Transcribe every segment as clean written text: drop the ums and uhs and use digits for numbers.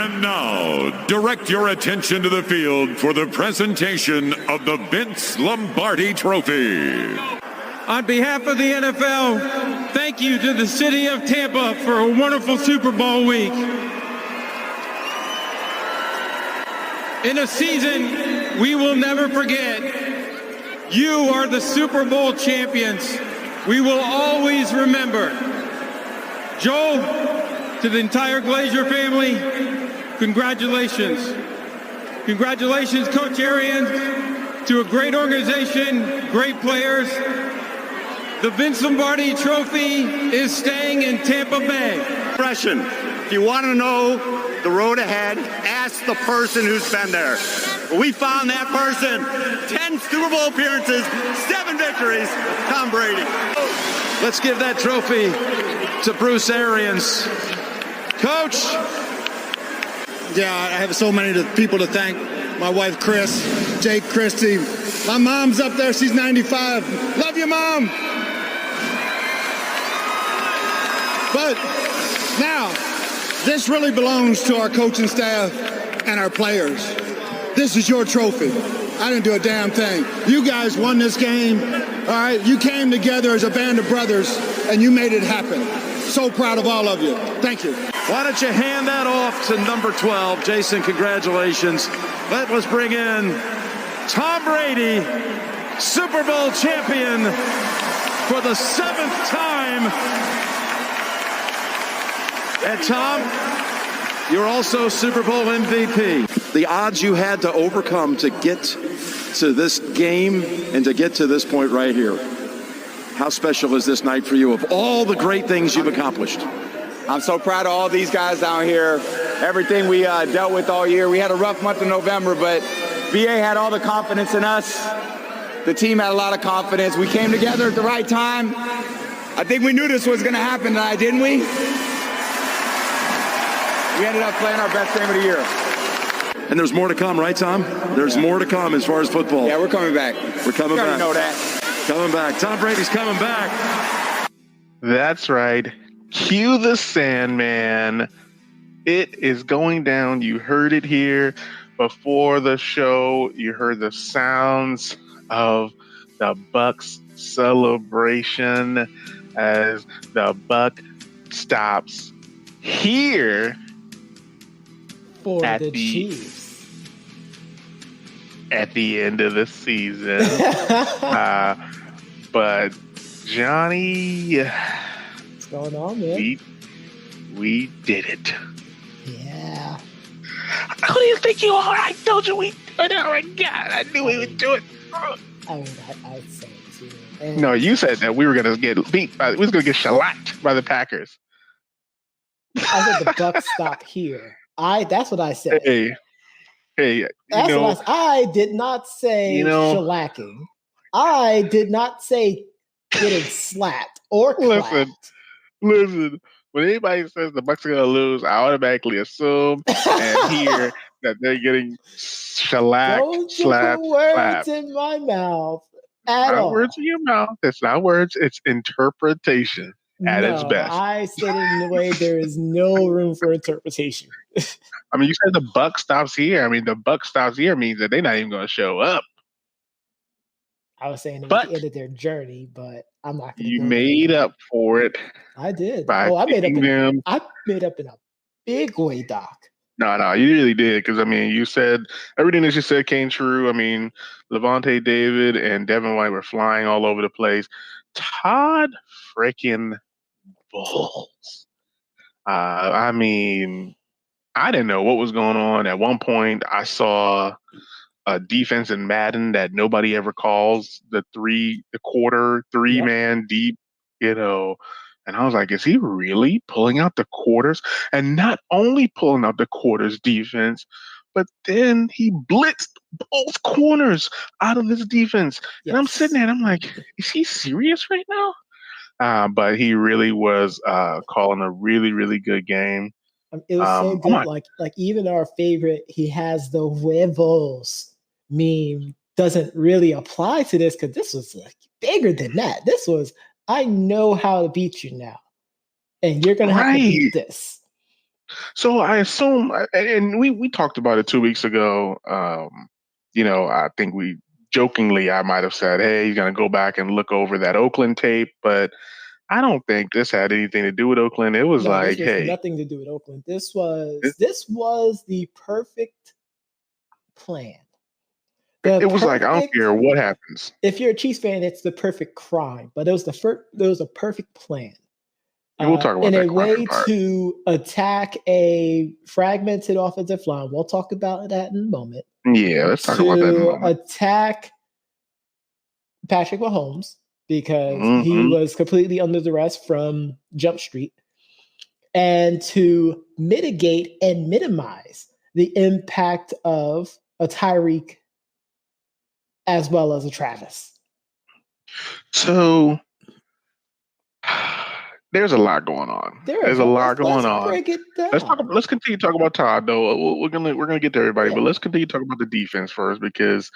And now, direct your attention to the field for the presentation of the Vince Lombardi Trophy. On behalf of the NFL, thank you to the city of Tampa for a wonderful Super Bowl week. In a season we will never forget, you are the Super Bowl champions. We will always remember. Joel, to the entire Glazier family, congratulations. Congratulations, Coach Arians, to a great organization, great players. The Vince Lombardi Trophy is staying in Tampa Bay. Impression. If you want to know the road ahead, ask the person who's been there. We found that person. 10 Super Bowl appearances, 7 victories, Tom Brady. Let's give that trophy to Bruce Arians. Coach. Yeah, I have so many people to thank. My wife, Chris, Jake, Christy. My mom's up there. She's 95. Love you, Mom. But now, this really belongs to our coaching staff and our players. This is your trophy. I didn't do a damn thing. You guys won this game, all right? You came together as a band of brothers, and you made it happen. So proud of all of you. Thank you. Why don't you hand that off to number 12. Jason, congratulations. Let's bring in Tom Brady, Super Bowl champion for the 7th time. And Tom, you're also Super Bowl MVP. The odds you had to overcome to get to this game and to get to this point right here. How special is this night for you of all the great things you've accomplished? I'm so proud of all these guys down here. Everything we dealt with all year. We had a rough month in November, but BA had all the confidence in us. The team had a lot of confidence. We came together at the right time. I think we knew this was going to happen tonight, didn't we? We ended up playing our best game of the year. And there's more to come, right, Tom? There's more to come as far as football. Yeah, we're coming back. We're coming you back. Know that. Coming back. Tom Brady's coming back. That's right. Cue the Sandman. It is going down. You heard it here before the show. You heard the sounds of the Bucks celebration as the buck stops here for at the Chiefs at the end of the season. But Johnny, what's going on, man? We did it. Yeah. Who do you think you are? I told you we. Oh my God! I knew we would do it. I mean, I said it too. And no, you said that we were gonna get beat. We was gonna get shellacked by the Packers. I said the Bucks stop here. That's what I said. Hey, that's what I did not say shellacking. I did not say getting slapped or clapped. Listen. When anybody says the Bucks are gonna lose, I automatically assume and hear that they're getting shellacked, Don't slapped, put words clapped. in my mouth at Not all. words in your mouth. It's not words. It's interpretation at its best. I said it in a way there is no room for interpretation. I mean, you said the buck stops here. I mean, the buck stops here means that they're not even going to show up. I was saying it was the end of their journey, but I'm not going to. You made up for it. I did. I made up in a big way, Doc. No, you really did. Because, I mean, you said everything that you said came true. I mean, Levante David and Devin White were flying all over the place. Todd freaking Bowles. I mean, I didn't know what was going on. At one point, I saw a defense in Madden that nobody ever calls, the quarter, three-man deep, and I was like, is he really pulling out the quarters? And not only pulling out the quarters defense, but then he blitzed both corners out of this defense. Yes. And I'm sitting there and I'm like, is he serious right now? But he really was calling a really, really good game. It was so good. Like even our favorite, he has the huevos meme doesn't really apply to this because this was like bigger than that. This was, I know how to beat you now. And you're going to have to beat this. So I assume, and we talked about it 2 weeks ago. I think I might have said, hey, he's going to go back and look over that Oakland tape, but I don't think this had anything to do with Oakland. It was No, like, this was hey, nothing to do with Oakland. This was the perfect plan. it was like, I don't care what happens. If you're a Chiefs fan, it's the perfect crime, but it was a perfect plan. We'll talk about in that a way part. to attack a fragmented offensive line. We'll talk about that in a moment. Yeah, let's talk about that in a moment. To attack Patrick Mahomes because he was completely under duress from Jump Street, and to mitigate and minimize the impact of a Tyreek as well as a Travis. So there's a lot going on. There's a lot going on. Break it down. Let's continue to talk about Todd, though. We're gonna get to everybody, but let's continue to talk about the defense first, because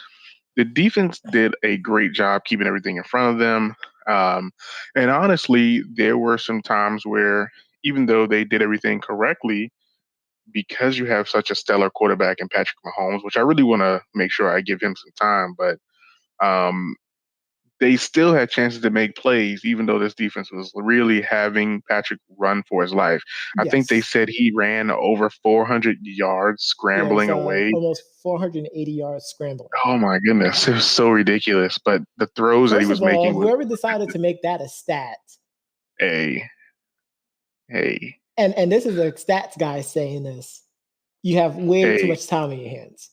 the defense did a great job keeping everything in front of them. And honestly, there were some times where, even though they did everything correctly, because you have such a stellar quarterback in Patrick Mahomes, which I really want to make sure I give him some time, but they still had chances to make plays, even though this defense was really having Patrick run for his life. I think they said he ran over 400 yards scrambling away. Almost 480 yards scrambling. Oh, my goodness. It was so ridiculous. But the throws that he was making. Whoever decided to make that a stat. Hey. And this is a stats guy saying this. You have way too much time in your hands.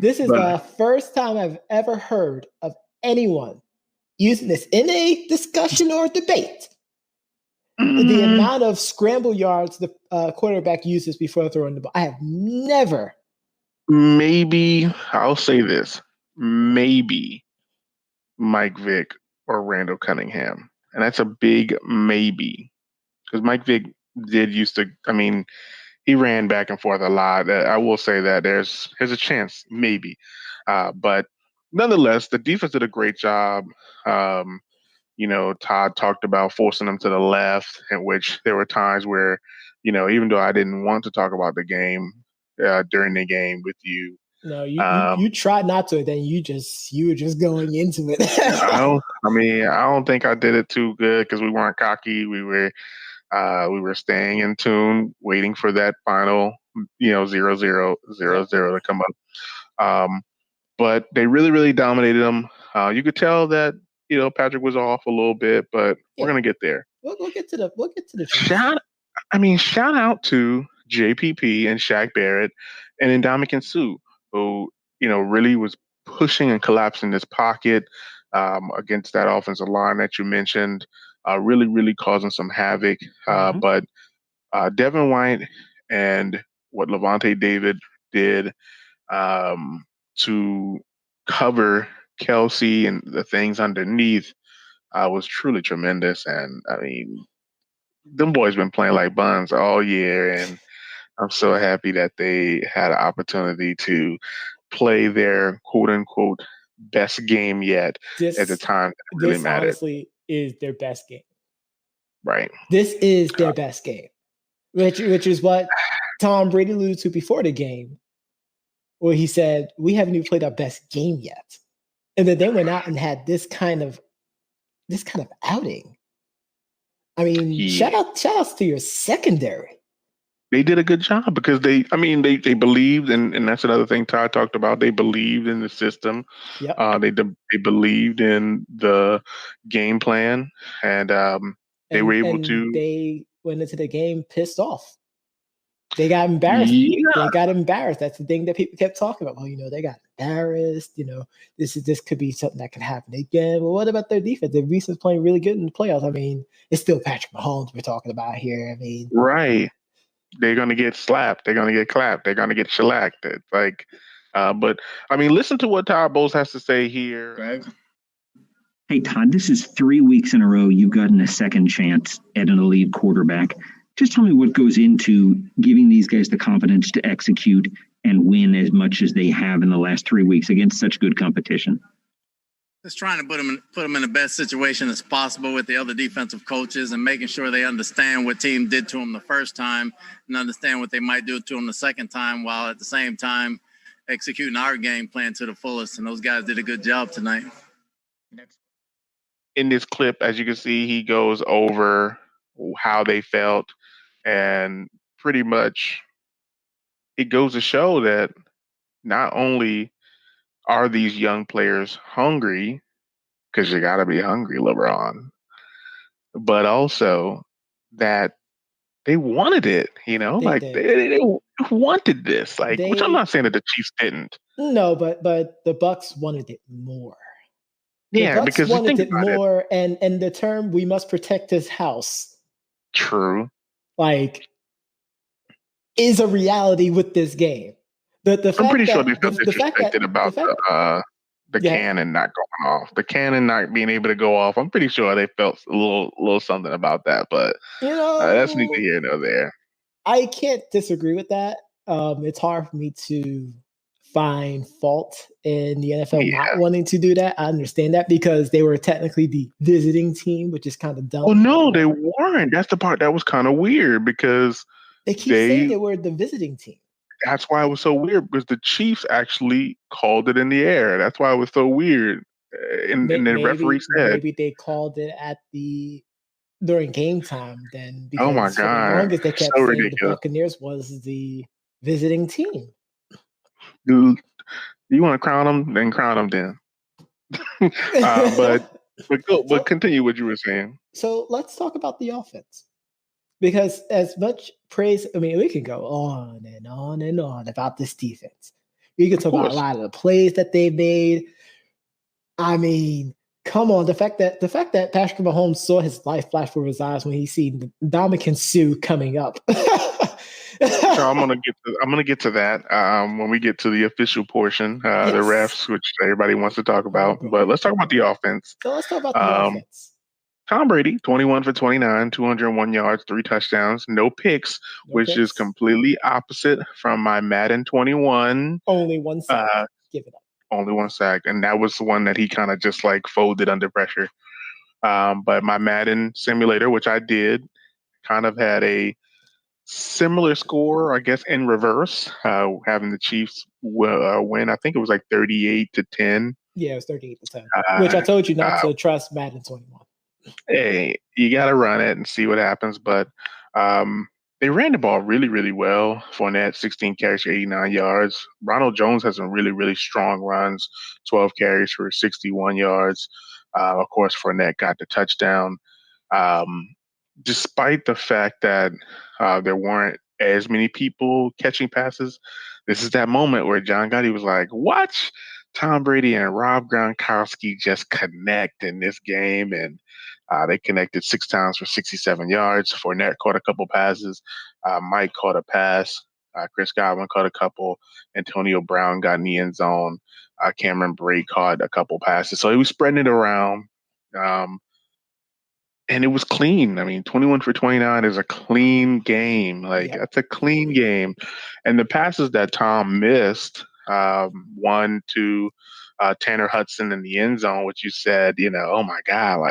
This is the first time I've ever heard of anyone using this in a discussion or debate. The amount of scramble yards the quarterback uses before throwing the ball. I have never. Maybe, I'll say this, maybe Mike Vick or Randall Cunningham. And that's a big maybe. Because Mike Vick he ran back and forth a lot. I will say that there's a chance, maybe. But nonetheless, the defense did a great job. Todd talked about forcing them to the left, in which there were times where, even though I didn't want to talk about the game during the game with you. No, you tried not to. Then you were just going into it. I don't think I did it too good because we weren't cocky. We were staying in tune, waiting for that final, 0-0 to come up. But they really, really dominated them. You could tell that, Patrick was off a little bit, but we're gonna get there. We'll get to the shout out to JPP and Shaq Barrett and Ndamukong Suh, who really was pushing and collapsing this pocket against that offensive line that you mentioned, really, really causing some havoc. But Devin White and what Levante David did to cover Kelsey and the things underneath was truly tremendous. And them boys been playing like buns all year, and I'm so happy that they had an opportunity to play their quote unquote best game yet at the time that really mattered. Honestly is their best game. Right. This is their best game, which is what Tom Brady alluded to before the game, where he said, we haven't even played our best game yet. And then they went out and had this kind of outing. Shout outs to your secondary. They did a good job because they believed, and that's another thing Todd talked about. They believed in the system. Yep. They believed in the game plan, and they were able to. They went into the game pissed off. They got embarrassed. Yeah. They got embarrassed. That's the thing that people kept talking about. Well, they got embarrassed. This could be something that could happen again. Well, what about their defense? Their defense is playing really good in the playoffs. It's still Patrick Mahomes we're talking about here. Right. They're going to get slapped. They're going to get clapped. They're going to get shellacked. But listen to what Todd Bowles has to say here. Right. Hey, Todd, this is 3 weeks in a row you've gotten a second chance at an elite quarterback. Just tell me what goes into giving these guys the confidence to execute and win as much as they have in the last 3 weeks against such good competition. Just trying to put them in the best situation as possible with the other defensive coaches and making sure they understand what team did to them the first time and understand what they might do to them the second time, while at the same time executing our game plan to the fullest. And those guys did a good job tonight. In this clip, as you can see, he goes over how they felt, and pretty much it goes to show that not only are these young players hungry, because you got to be hungry, LeBron, but also that they wanted it, they wanted this, which I'm not saying that the Chiefs didn't. No, but the Bucks wanted it more. Yeah, because wanted it more, and the term "we must protect his house." True. Is a reality with this game. I'm pretty sure they felt disrespected about the cannon not going off. The cannon not being able to go off. I'm pretty sure they felt a little something about that, but that's neither here nor there. I can't disagree with that. It's hard for me to find fault in the NFL not wanting to do that. I understand that because they were technically the visiting team, which is kind of dumb. Oh no, they weren't. That's the part that was kind of weird because they keep saying they were the visiting team. That's why it was so weird, because the Chiefs actually called it in the air. That's why it was so weird. And the referee said maybe they called it during game time then, because oh my God, for the longest they kept saying the Buccaneers was the visiting team. Dude, you want to crown them? Then crown them then. But continue what you were saying. So let's talk about the offense. Because as much praise, we can go on and on and on about this defense. We can talk about a lot of the plays that they made. Come on, the fact that Patrick Mahomes saw his life flash before his eyes when he seen Ndamukong Suh coming up. So I'm gonna get to that when we get to the official portion, the refs, which everybody wants to talk about. But let's talk about the offense. So let's talk about the offense. Tom Brady, 21 for 29, 201 yards, 3 touchdowns, no picks, is completely opposite from my Madden 21. Only one sack. Give it up. Only one sack, and that was the one that he kind of just folded under pressure. But my Madden simulator, which I did, kind of had a similar score, I guess, in reverse, having the Chiefs win. I think it was 38-10. Yeah, it was 38-10, which I told you not to trust Madden 21. Hey, you got to run it and see what happens. But they ran the ball really, really well. Fournette, 16 carries for 89 yards. Ronald Jones has some really, really strong runs, 12 carries for 61 yards. Of course, Fournette got the touchdown. Despite the fact that there weren't as many people catching passes, this is that moment where John Gotti was like, watch Tom Brady and Rob Gronkowski just connect in this game. And they connected 6 times for 67 yards. Fournette caught a couple passes. Mike caught a pass. Chris Godwin caught a couple. Antonio Brown got in the end zone. Cameron Brate caught a couple passes. So he was spreading it around. And it was clean. 21 for 29 is a clean game. That's a clean game. And the passes that Tom missed, one to Tanner Hudson in the end zone, which you said, oh my God,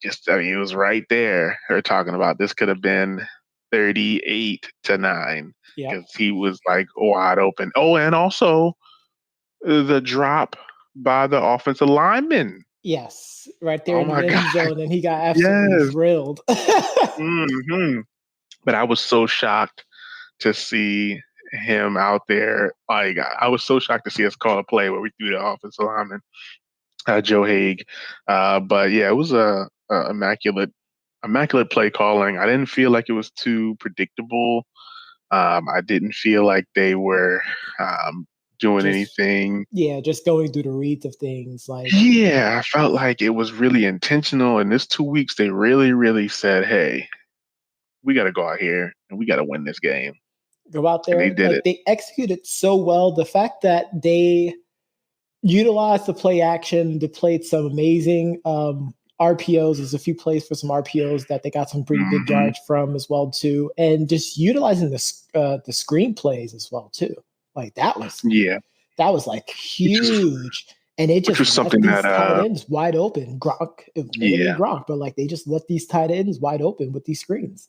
it was right there. They're talking about this could have been 38-9 because he was wide open. Oh, and also the drop by the offensive lineman. Yes, right there in the end zone, and he got absolutely drilled. Mm-hmm. But I was so shocked to see him out there. I was so shocked to see us call a play where we threw the offensive lineman, Joe Haig. But yeah, it was a immaculate play calling. I didn't feel like it was too predictable. I didn't feel like they were doing anything. Yeah, just going through the reads of things. I felt like it was really intentional. In this 2 weeks, they really, really said, hey, we got to go out here and we got to win this game. Go out there. And they did it. They executed so well. The fact that they utilized the play action, they played some amazing RPOs. There's a few plays for some RPOs that they got some pretty good yards from as well too, and just utilizing the screen plays as well too. That was huge. And they just was something left these that tight ends wide open. Gronk, mainly yeah, Gronk, but like they just left these tight ends wide open with these screens.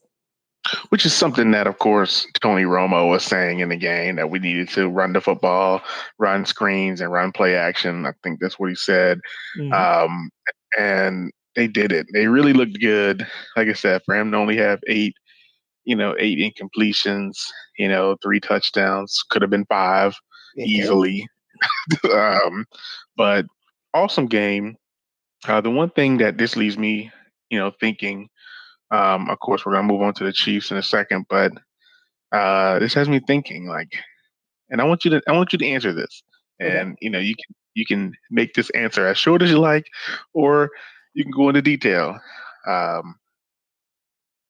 which is something that, of course, Tony Romo was saying in the game, that we needed to run the football, run screens, and run play action. I think that's what he said. Mm-hmm. And they did it. They really looked good. Like I said, for him to only have 8 incompletions, 3 touchdowns, could have been 5 easily. But awesome game. The one thing that this leaves me, thinking, of course, we're going to move on to the Chiefs in a second, but this has me thinking, like, and I want you to answer this, and Okay. you can make this answer as short as you like, or you can go into detail.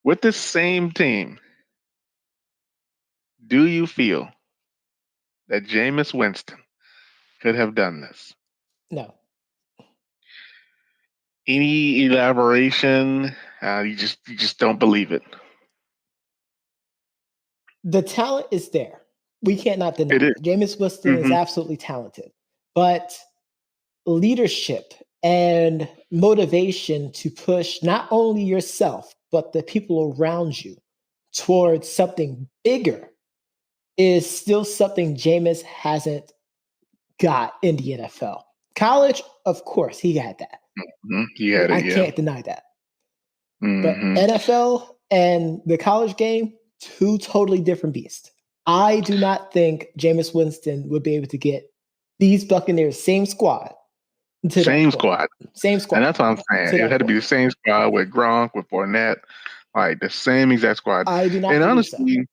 With this same team, do you feel that Jameis Winston could have done this? No. Any elaboration? You just don't believe it. The talent is there. We can't not deny It is. it. Jameis Winston is absolutely talented, but leadership and motivation to push not only yourself, but the people around you towards something bigger is still something Jameis hasn't got in the NFL. College, of course, he had that. He had it, I can't deny that. But NFL and the college game, 2 totally different beasts. I do not think Jameis Winston would be able to get these Buccaneers, same squad. Same squad. Same squad. And that's what I'm saying. It had to be the same squad with Gronk, with Fournette, like the same exact squad. I do not and believe honestly,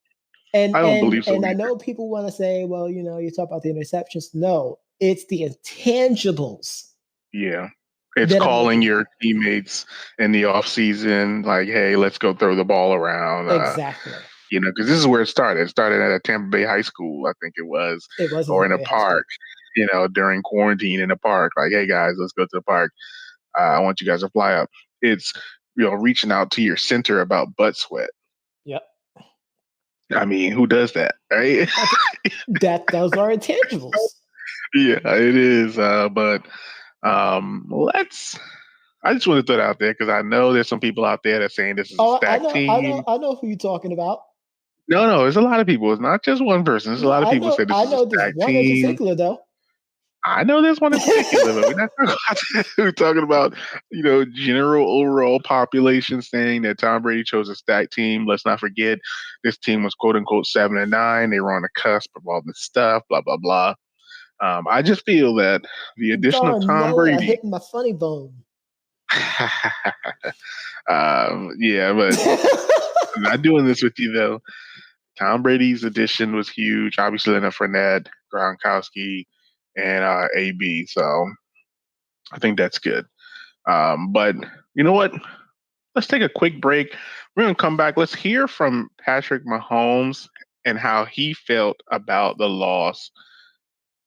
so. I don't believe so. And I know people want to say, well, you talk about the interceptions. No, it's the intangibles. Yeah. It's calling your teammates in the offseason, like, hey, let's go throw the ball around. Exactly. Because this is where it started. It started at a Tampa Bay high school, I think it was. Or in a park, during quarantine in a park. Like, hey, guys, let's go to the park. I want you guys to fly up. It's, reaching out to your center about butt sweat. Yep. I mean, who does that, right? Those are intangibles. Yeah, it is. But I just want to throw it out there because I know there's some people out there that's saying this is a stacked team. I know who you're talking about. No, there's a lot of people. It's not just one person. There's a lot of people say this is a stacked team. I know this one in particular, though. I know there's one in particular, but we're not talking about that. We're talking about, general overall population saying that Tom Brady chose a stacked team. Let's not forget this team was quote unquote 7-9. They were on the cusp of all this stuff, blah, blah, blah. I just feel that the addition of Tom Brady. Hitting my funny bone. Yeah, but I'm not doing this with you though. Tom Brady's addition was huge. Obviously, Leonard Fournette, Gronkowski, and AB. So I think that's good. But you know what? Let's take a quick break. We're going to come back. Let's hear from Patrick Mahomes and how he felt about the loss.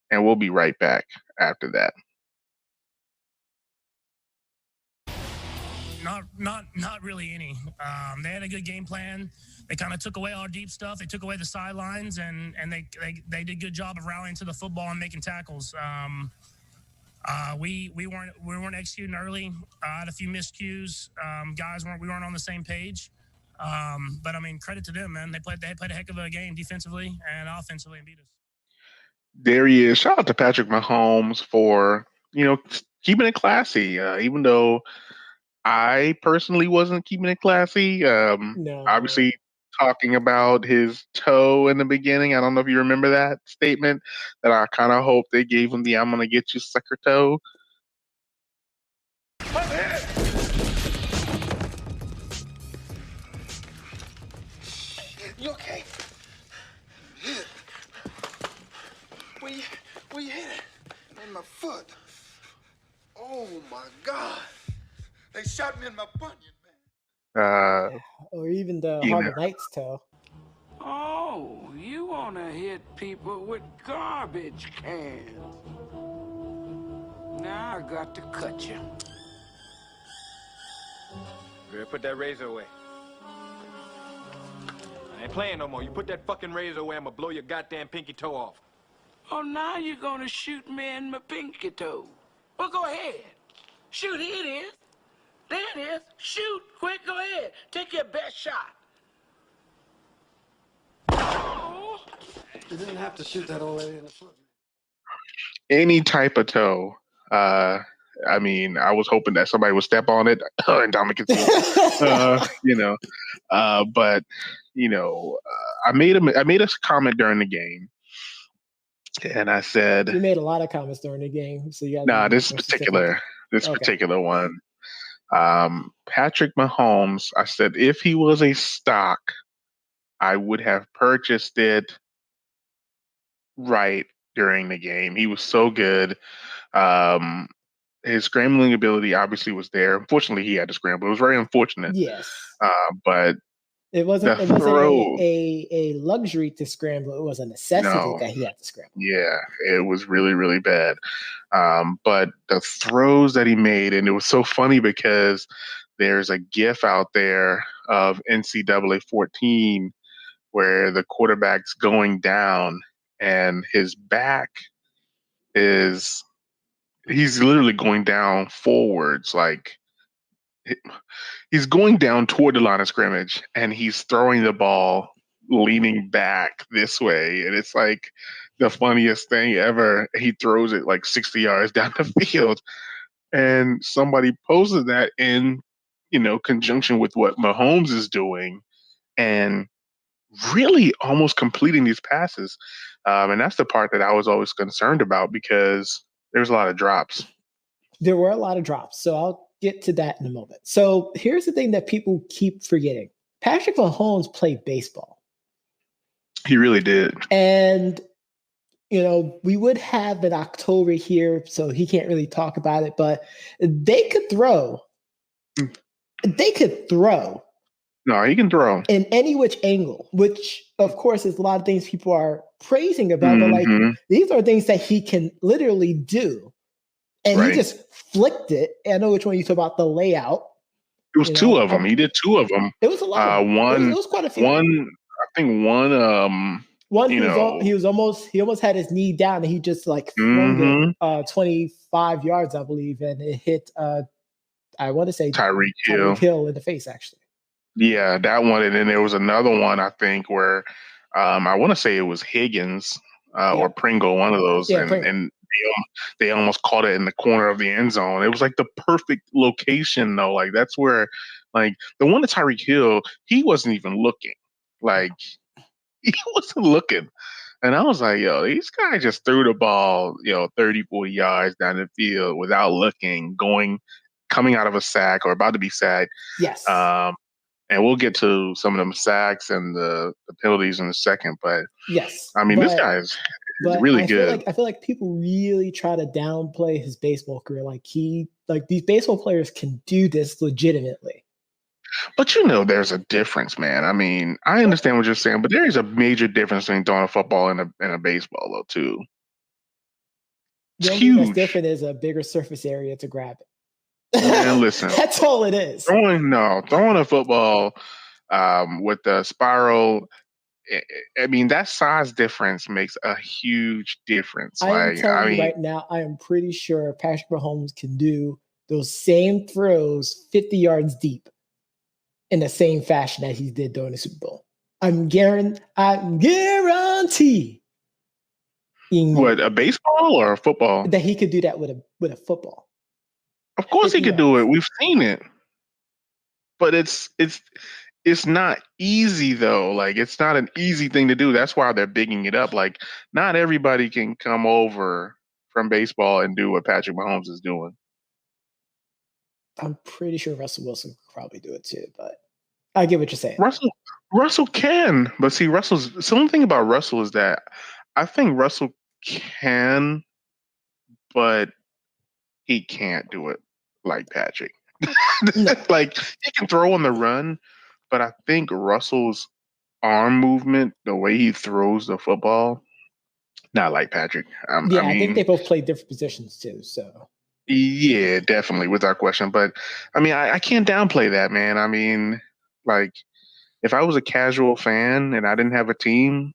And we'll be right back after that. Not really any. They had a good game plan. They kind of took away our deep stuff. They took away the sidelines, and they did a good job of rallying to the football and making tackles. We weren't executing early. I had a few miscues. We weren't on the same page. But I mean, credit to them, man. They played a heck of a game defensively and offensively and beat us. There he is. Shout out to Patrick Mahomes for keeping it classy, even though I personally wasn't keeping it classy. No. Obviously, talking about his toe in the beginning. I don't know if you remember that statement, that I kind of hope they gave him the "I'm gonna get you, sucker" toe. You okay? Where you hit it? In my foot. Oh my God. They shot me in my bunion, man. Or even the Harvard Knights toe. Oh, you want to hit people with garbage cans. Now I got to cut you. Girl, put that razor away. I ain't playing no more. You put that fucking razor away, I'm gonna blow your goddamn pinky toe off. Oh, now you're gonna shoot me in my pinky toe. Well, go ahead. Shoot, here it is. There it is. Shoot, quick, go ahead. Take your best shot. Oh. You didn't have to shoot that old lady in the foot. Any type of toe. I mean, I was hoping that somebody would step on it and Dominic could see it. But I made a comment during the game, and I said, "You made a lot of comments during the game, so you got." Nah, this particular one. Patrick Mahomes. I said if he was a stock, I would have purchased it right during the game. He was so good. His scrambling ability obviously was there. Unfortunately, he had to scramble. It was very unfortunate. Yes. But it wasn't a luxury to scramble. It was a necessity that he had to scramble. Yeah, it was really, really bad. But the throws that he made, and it was so funny because there's a GIF out there of NCAA 14 where the quarterback's going down and his back he's literally going down forwards, like he's going down toward the line of scrimmage and he's throwing the ball leaning back this way. And it's like the funniest thing ever. He throws it like 60 yards down the field. And somebody posted that in, conjunction with what Mahomes is doing and really almost completing these passes. And that's the part that I was always concerned about because there's a lot of drops. There were a lot of drops. So I'll get to that in a moment. So here's the thing that people keep forgetting. Patrick Mahomes played baseball. He really did. And, we would have an October here, so he can't really talk about it, but they could throw. They could throw. No, he can throw. In any which angle, which, of course, is a lot of things people are praising about, but like these are things that he can literally do. And he just flicked it. I know which one you talk about, the layout. It was two of them. He did two of them. It was a lot. It was quite a few. He almost had his knee down and he just like flung it 25 yards, I believe, and it hit I want to say Tyreek Hill in the face, actually. Yeah, that one. And then there was another one, I think, where I want to say it was Higgins or Pringle, one of those. Yeah, and they almost caught it in the corner of the end zone. It was like the perfect location, though. Like that's where, like the one to Tyreek Hill, he wasn't even looking. Like he wasn't looking. And I was like, yo, these guys just threw the ball, 30, 40 yards down the field without looking, coming out of a sack or about to be sacked. Yes. And we'll get to some of them sacks and the penalties in a second. But yes, I mean, this guy's really good. I feel like people really try to downplay his baseball career. Like these baseball players can do this legitimately. But there's a difference, man. I mean, I understand what you're saying, but there is a major difference between throwing a football and a baseball, though, too. It's huge. What's different is a bigger surface area to grab it. Man, listen, that's all it is. Throwing a football with the spiral. I mean, that size difference makes a huge difference. I am telling you right now, I am pretty sure Patrick Mahomes can do those same throws 50 yards deep in the same fashion that he did during the Super Bowl. I'm guarantee. What, a baseball or a football? That he could do that with a football. Of course he could do it. We've seen it. But it's not easy though. Like it's not an easy thing to do. That's why they're bigging it up. Like not everybody can come over from baseball and do what Patrick Mahomes is doing. I'm pretty sure Russell Wilson could probably do it too, but I get what you're saying. Russell can, but see, the only thing about Russell is that I think Russell can, but he can't do it like Patrick. Like he can throw on the run, but I think Russell's arm movement, the way he throws the football, not like Patrick. I think they both play different positions too. So yeah, definitely, without question. But I mean, I can't downplay that, man. I mean, like if I was a casual fan and I didn't have a team,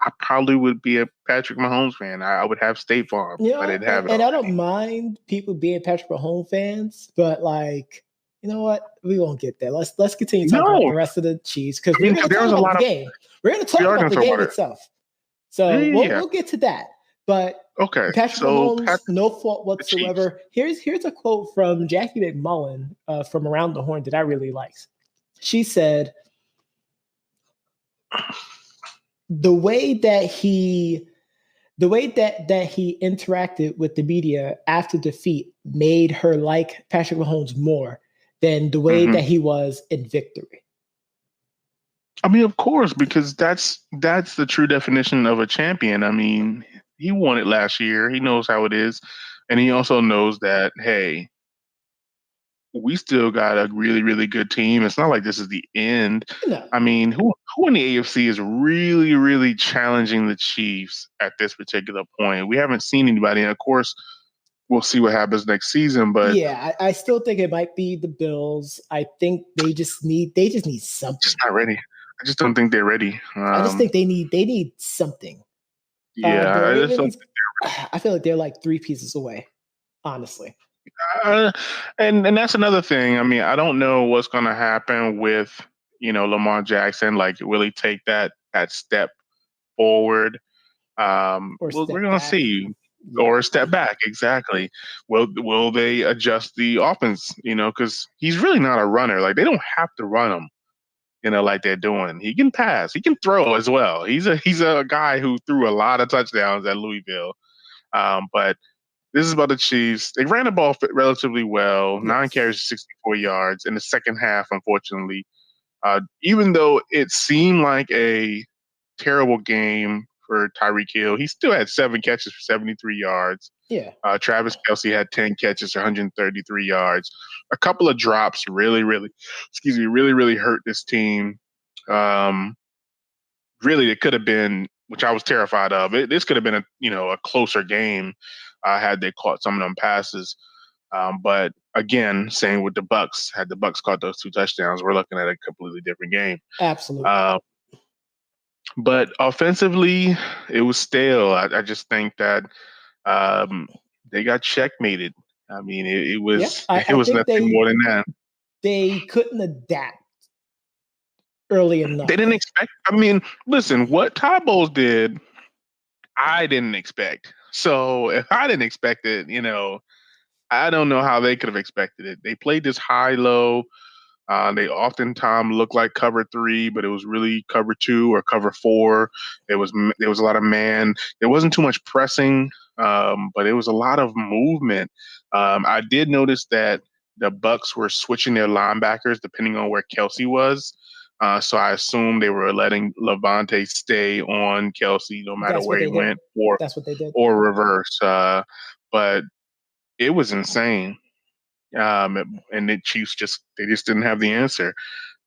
I probably would be a Patrick Mahomes fan. I would have State Farm. You know, I didn't have it. And I don't mind people being Patrick Mahomes fans, but like, you know what? We won't get there. Let's continue talking about the rest of the Chiefs because we're going to talk about the game. We're going to talk about the game itself. So we'll get to that. But Patrick Mahomes, no fault whatsoever. Here's a quote from Jackie McMullen from Around the Horn that I really liked. She said, the way that he interacted with the media after defeat made her like Patrick Mahomes more than the way that he was in victory. I mean, of course, because that's the true definition of a champion. I mean, he won it last year. He knows how it is. And he also knows that, hey, we still got a really, really good team. It's not like this is the end. No. I mean, who in the AFC is really, really challenging the Chiefs at this particular point? We haven't seen anybody. And of course, we'll see what happens next season. But yeah, I still think it might be the Bills. I think they just need something. Just not ready. I just don't think they're ready. I just think they need something. Yeah, I feel like they're like 3 pieces away, honestly. And that's another thing. I mean, I don't know what's going to happen with, Lamar Jackson. Like, will he take that step forward? We're going to see. Or step back, exactly. Will they adjust the offense? Because he's really not a runner. Like, they don't have to run him. Like they're doing. He can pass. He can throw as well. He's a guy who threw a lot of touchdowns at Louisville. But this is about the Chiefs. They ran the ball relatively well. Yes. 9 carries, 64 yards in the second half, unfortunately. Even though it seemed like a terrible game for Tyreek Hill, he still had 7 catches for 73 yards. Yeah. Travis Kelce had 10 catches for 133 yards. A couple of drops really, really hurt this team. Really, it could have been, which I was terrified of. This could have been a closer game had they caught some of them passes. But again, same with the Bucs. Had the Bucs caught those 2 touchdowns, we're looking at a completely different game. Absolutely. But offensively, it was stale. I just think that they got checkmated. I mean, it was nothing more than that. They couldn't adapt early enough. They didn't expect. I mean, listen, what Todd Bowles did, I didn't expect. So if I didn't expect it, I don't know how they could have expected it. They played this high-low. They oftentimes look like cover 3, but it was really cover 2 or cover 4. There was a lot of man. There wasn't too much pressing, but it was a lot of movement. I did notice that the Bucs were switching their linebackers depending on where Kelce was. So I assume they were letting Levante stay on Kelce no matter where he went, or that's what they did, or reverse. But it was insane. And the Chiefs just didn't have the answer.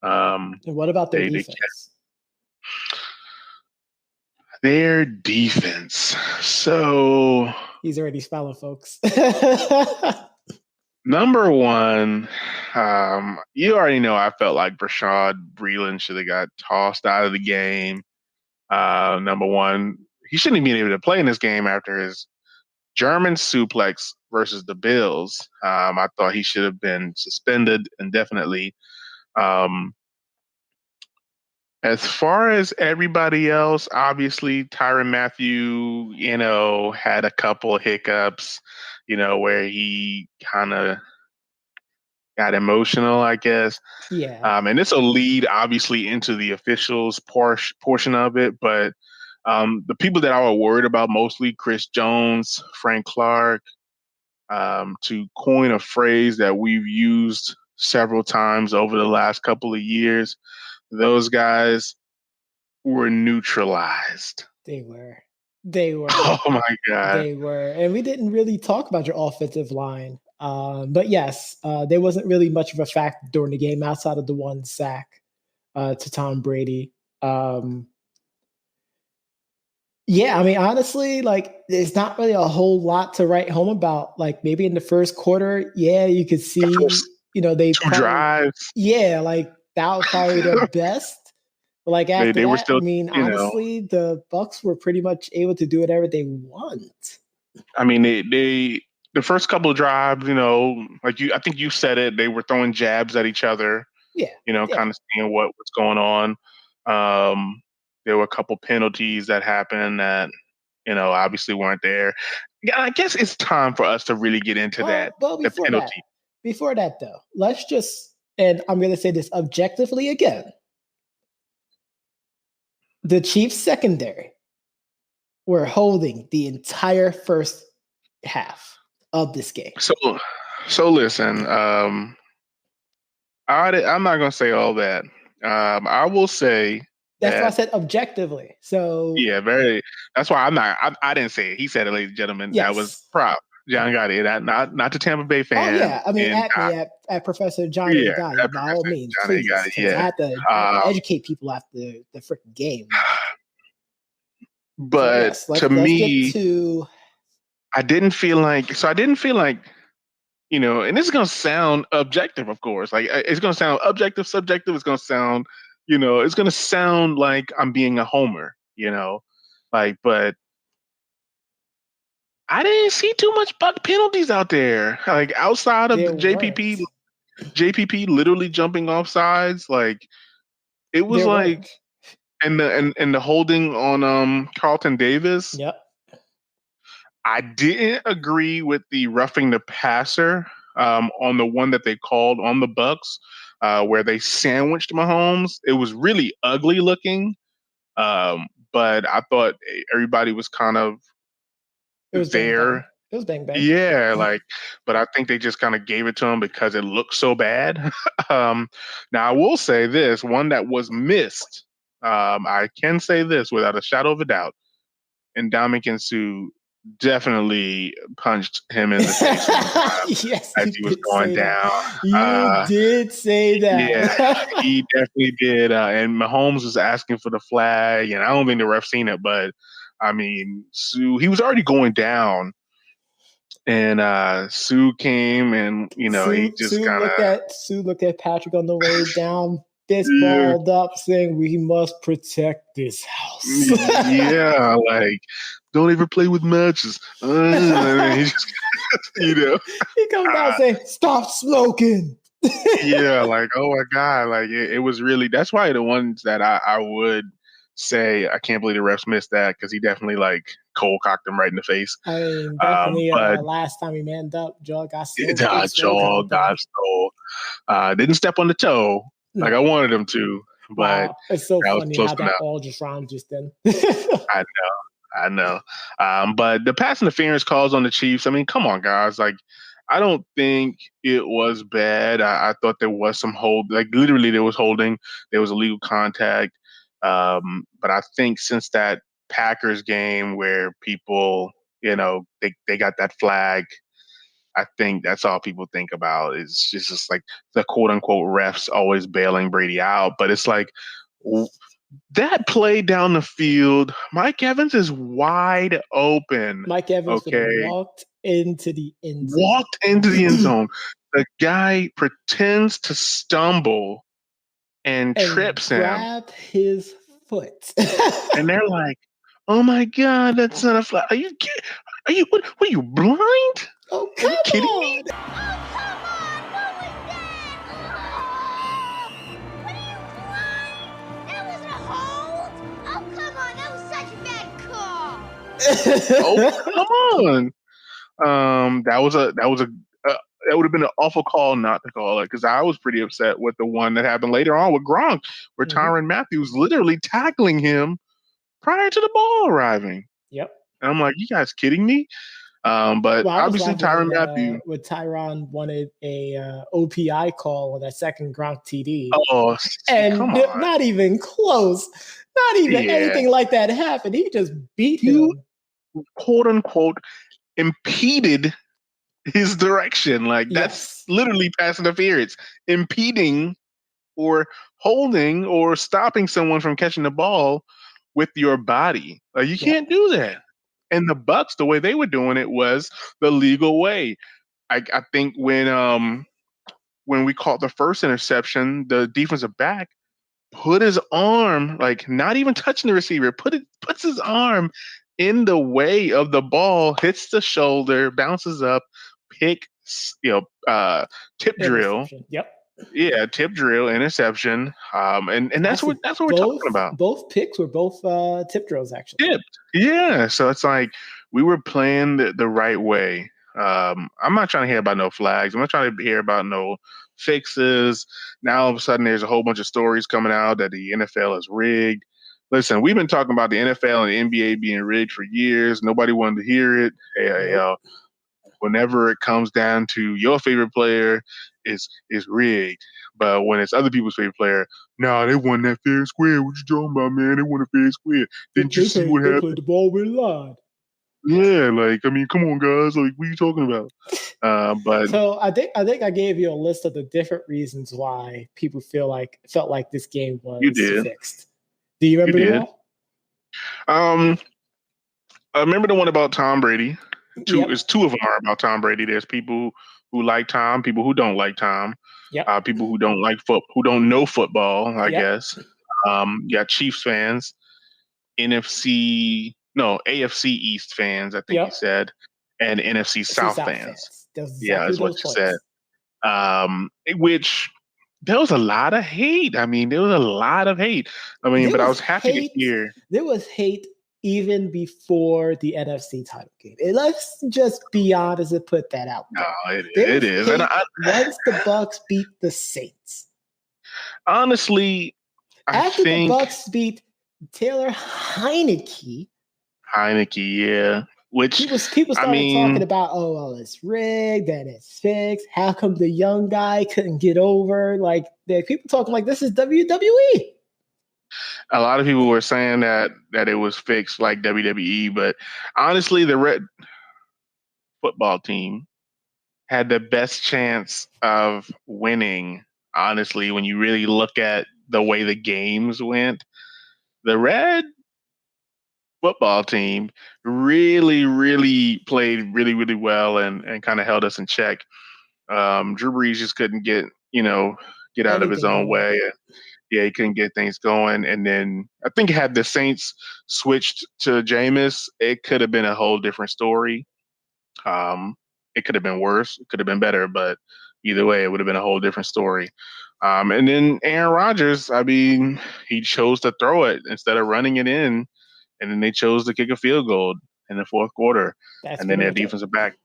And what about their defense? Their defense. So he's already spelling, folks. Number one, you already know I felt like Rashad Breeland should have got tossed out of the game. Number one, he shouldn't have been able to play in this game after his German suplex versus the Bills. I thought he should have been suspended indefinitely. As far as everybody else, obviously Tyrann Mathieu, had a couple of hiccups, where he kind of got emotional, I guess. Yeah. And this will lead obviously into the officials portion of it, but the people that I was worried about mostly, Chris Jones, Frank Clark, to coin a phrase that we've used several times over the last couple of years, those guys were neutralized. They were. Oh my God. They were. And we didn't really talk about your offensive line. But yes, there wasn't really much of a factor during the game outside of the 1 sack to Tom Brady. Yeah, I mean, honestly, like, there's not really a whole lot to write home about. Like, maybe in the first quarter, yeah, you could see, they 2 drives. Yeah, like, that was probably their best. Like after they were that, still, I mean, honestly, the Bucks were pretty much able to do whatever they want. I mean, they the first couple of drives, I think you said it, they were throwing jabs at each other. Yeah. Kind of seeing what's going on. There were a couple penalties that happened that obviously weren't there. Yeah, I guess it's time for us to really get into that. Well, the penalty. Before that, though, let's just, and I'm going to say this objectively again. The Chiefs secondary were holding the entire first half of this game. So listen, I'm not going to say all that. I will say that's why I said objectively. So yeah, that's why I didn't say it. He said it, ladies and gentlemen. Yes. That was prop. John Gotti, not the Tampa Bay fan. Oh yeah, I mean at me at Professor Johnny Gotti, by all means, please. Yeah. I have to educate people after the freaking game. But so to me, I didn't feel like, and this is going to sound objective, of course. Like, it's going to sound objective, subjective. It's going to sound, it's going to sound like I'm being a homer, but I didn't see too much Buck penalties out there. Like, outside of the JPP literally jumping off sides, like, it was and the holding on Carlton Davis. Yep. I didn't agree with the roughing the passer on the one that they called on the Bucks, where they sandwiched Mahomes. It was really ugly looking, but I thought everybody was kind of there. It was bang bang. Yeah, but I think they just kind of gave it to him because it looked so bad. Now I will say this: one that was missed. I can say this without a shadow of a doubt. And Ndamukong Suh definitely punched him in the face yes, as he was going down. You did say that. Yeah, he definitely did. And Mahomes was asking for the flag, and I don't think the ref seen it, but I mean, Suh, he was already going down, and Suh came, and he just kind of Suh looked at Patrick on the way down. Fist balled up, saying, "We must protect this house." Yeah, don't ever play with matches. He just, he comes down saying, "Stop smoking." Yeah, oh my god, it was really. That's why the ones that I would say I can't believe the refs missed that, because he definitely cold cocked him right in the face. I mean, definitely. Last time he manned up, jaw got stole. Jaw got stole. Didn't step on the toe. Like I wanted him to, but it's so funny how that all just rhymed just then. I know. But the pass interference calls on the Chiefs, I mean, come on, guys. I don't think it was bad. I thought there was some hold, literally there was holding, there was illegal contact. But I think since that Packers game where people, they got that flag, I think that's all people think about is just the quote unquote refs always bailing Brady out. But it's that play down the field, Mike Evans is wide open. Mike Evans walked into the end zone. Walked into the end zone. The guy pretends to stumble and trips him. Grab his foot. And they're like, "Oh my God, that's not a flag. Are you kidding? What are you, blind? Oh, come kidding on. me?" Oh, come on. That would have been an awful call not to call it, because I was pretty upset with the one that happened later on with Gronk, where Tyrann Mathieu literally tackling him prior to the ball arriving. Yep. And I'm like, you guys kidding me? But obviously Tyrann Mathieu. With Tyrann wanted a OPI call on that second Gronk TD. Oh, and not even close. Not even anything like that happened. He just beat him. Quote unquote impeded his direction. That's literally pass interference. Impeding or holding or stopping someone from catching the ball with your body. You can't do that. And the Bucks, the way they were doing it was the legal way. I think when we caught the first interception, the defensive back put his arm, like not even touching the receiver, puts his arm in the way of the ball, hits the shoulder, bounces up, tip drill. Yep. Yeah, tip drill, interception. And that's what we're talking about. Both picks were both tip drills, actually. Tipped. Yeah. So it's like we were playing the right way. I'm not trying to hear about no flags. I'm not trying to hear about no fixes. Now all of a sudden there's a whole bunch of stories coming out that the NFL is rigged. Listen, we've been talking about the NFL and the NBA being rigged for years. Nobody wanted to hear it. Hey, whenever it comes down to your favorite player, is rigged. But when it's other people's favorite player, no, they won that fair and square. What you talking about, man? They won a fair and square. Didn't you see what happened? They played the ball with line. Yeah, like, I mean, come on, guys. Like, what are you talking about? But so I think I gave you a list of the different reasons why people felt like this game was fixed. Do you remember them all? I remember the one about Tom Brady. Two of them are about Tom Brady. There's people who like Tom, people who don't like Tom. People who don't like who don't know football, I guess. You got Chiefs fans, AFC East fans, I think you said, and NFC South fans. That's what you said. Which there was a lot of hate. I mean, there was a lot of hate. I mean, but I was happy to hear. There was hate even before the NFC title game. Let's just be honest and put that out there. No, it is. And once the Bucks beat the Saints. Honestly, after the Bucks beat Taylor Heineke, yeah. Which people started talking about, it's rigged and it's fixed. How come the young guy couldn't get over? Like, people talking like this is WWE. A lot of people were saying that it was fixed like WWE, but honestly, the Red football team had the best chance of winning. Honestly, when you really look at the way the games went, the Red football team really, really played really, really well and kind of held us in check. Drew Brees just couldn't get out of his own way. Yeah, he couldn't get things going. And then I think had the Saints switched to Jameis, it could have been a whole different story. It could have been worse. It could have been better. But either way, it would have been a whole different story. And then Aaron Rodgers, I mean, he chose to throw it instead of running it in. And then they chose to kick a field goal in the fourth quarter. And then their defensive back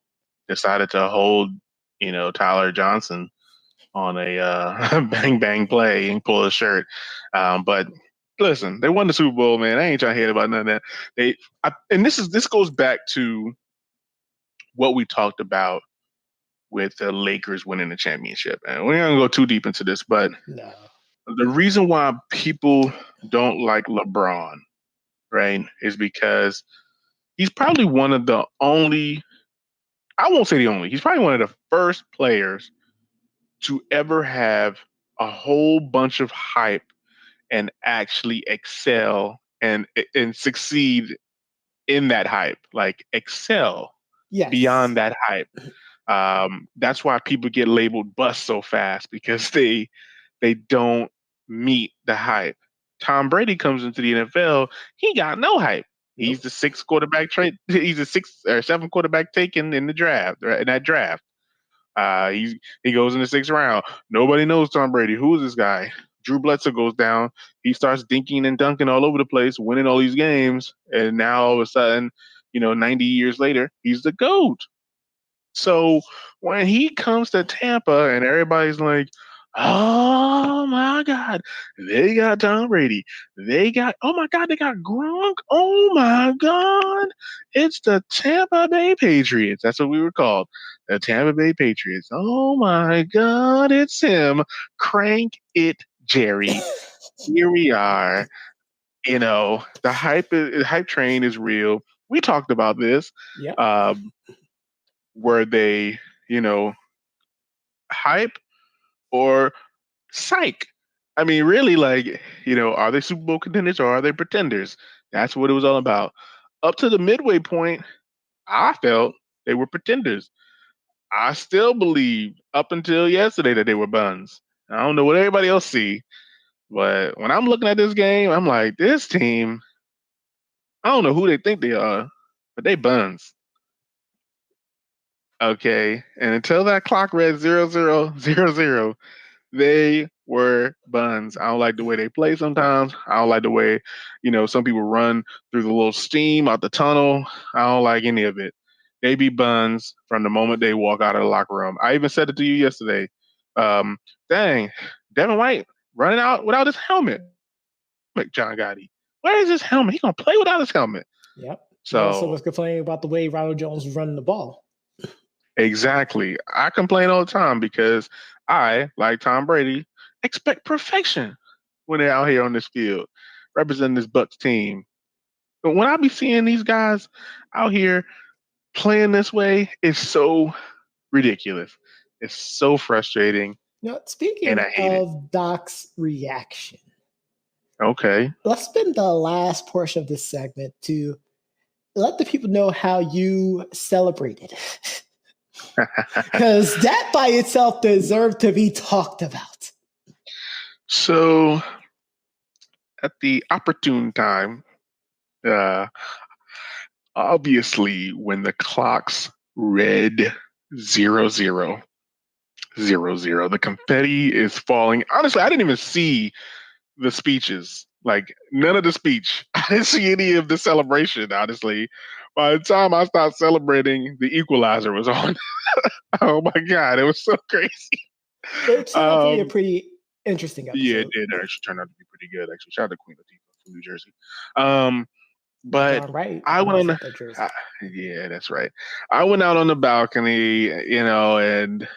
decided to hold, Tyler Johnson on a bang bang play and pull his shirt. But listen, they won the Super Bowl, man. I ain't trying to hear about none of that. And this goes back to what we talked about with the Lakers winning the championship. And we're not gonna go too deep into this, but the reason why people don't like LeBron, right, is because he's probably one of the only, I won't say the only, he's probably one of the first players to ever have a whole bunch of hype and actually excel and succeed in that hype, like excel beyond that hype. That's why people get labeled bust so fast, because they don't meet the hype. Tom Brady comes into the NFL, he got no hype. He's the sixth quarterback trade. He's the sixth or seventh quarterback taken in the draft, right, in that draft. He goes in the sixth round. Nobody knows Tom Brady. Who is this guy? Drew Bledsoe goes down. He starts dinking and dunking all over the place, winning all these games. And now all of a sudden, 90 years later, he's the GOAT. So when he comes to Tampa and everybody's like, oh my God, they got Tom Brady. They got Gronk. Oh my God, it's the Tampa Bay Patriots. That's what we were called, the Tampa Bay Patriots. Oh my God, it's him. Crank it, Jerry. Here we are. The hype train is real. We talked about this. Were they, hype or psych? I mean, really, like, are they Super Bowl contenders or are they pretenders? That's what it was all about. Up to the midway point, I felt they were pretenders. I still believe up until yesterday that they were buns. I don't know what everybody else see, But when I'm looking at this game, I'm like, this team, I don't know who they think they are, but they buns. Okay. And until that clock read 0000, they were buns. I don't like the way they play sometimes. I don't like the way, some people run through the little steam out the tunnel. I don't like any of it. They be buns from the moment they walk out of the locker room. I even said it to you yesterday. Dang, Devin White running out without his helmet. Like John Gotti, where is his helmet? He gonna play without his helmet. Yep. So he also was complaining about the way Ronald Jones was running the ball. Exactly. I complain all the time because I, like Tom Brady, expect perfection when they're out here on this field representing this Bucs team. But when I be seeing these guys out here playing this way, it's so ridiculous. It's so frustrating. Speaking of Doc's reaction. Okay. Let's spend the last portion of this segment to let the people know how you celebrated. Because that by itself deserved to be talked about. So, at the opportune time, obviously, when the clocks read 00, the confetti is falling. Honestly, I didn't even see the speeches. Like, none of the speech. I didn't see any of the celebration, honestly. By the time I started celebrating, the equalizer was on. Oh my God, it was so crazy. It turned out to be a pretty interesting episode. Yeah, it did actually turn out to be pretty good. Actually, shout out to Queen Latifah from New Jersey. But right. I went on the yeah, that's right. I went out on the balcony, and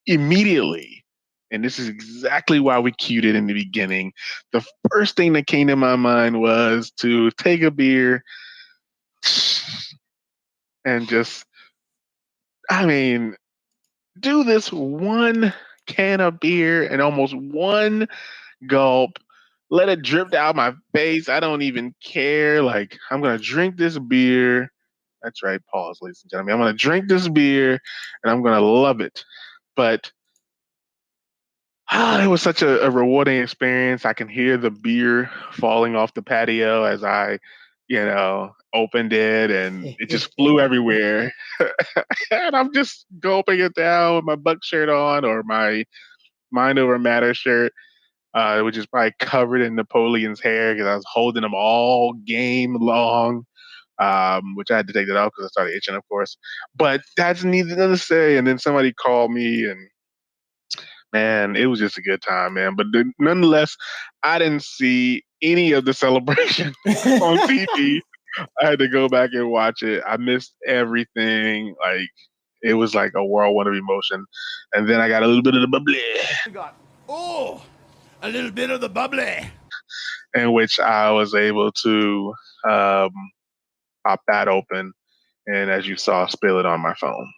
immediately, and this is exactly why we cued it in the beginning, the first thing that came to my mind was to take a beer and just, do this one can of beer and almost one gulp. Let it drip down my face. I don't even care. Like, I'm going to drink this beer. That's right. Pause, ladies and gentlemen. I'm going to drink this beer and I'm going to love it. But it was such a rewarding experience. I can hear the beer falling off the patio as I, opened it, and it just flew everywhere. And I'm just gulping it down with my Buck shirt on or my Mind Over Matter shirt, which is probably covered in Napoleon's hair because I was holding them all game long. Which I had to take that off because I started itching, of course. But that's neither to say. And then somebody called me, and man, it was just a good time, man. But nonetheless, I didn't see any of the celebration on TV. I had to go back and watch it. I missed everything. Like, it was like a whirlwind of emotion. And then I got a little bit of the bubbly. A little bit of the bubbly. In which I was able to pop that open, and as you saw, spill it on my phone.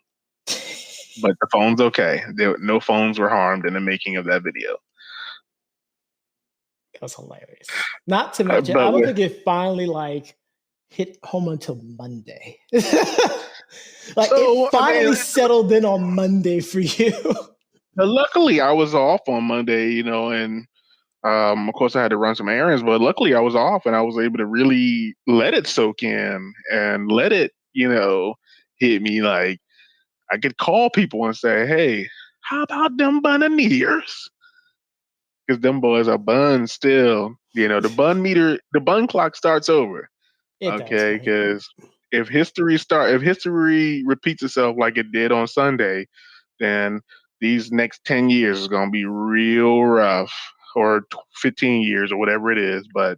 But the phone's okay. No phones were harmed in the making of that video. That was hilarious. Not to mention, I don't think it finally hit home until Monday. It finally settled in on Monday for you. Luckily, I was off on Monday, and of course, I had to run some errands, but luckily I was off and I was able to really let it soak in and let it, hit me. Like, I could call people and say, hey, how about them Buccaneers? Because them boys are buns still. The bun clock starts over. Okay, because if history repeats itself like it did on Sunday, then these next 10 years is gonna be real rough, or 15 years or whatever it is. But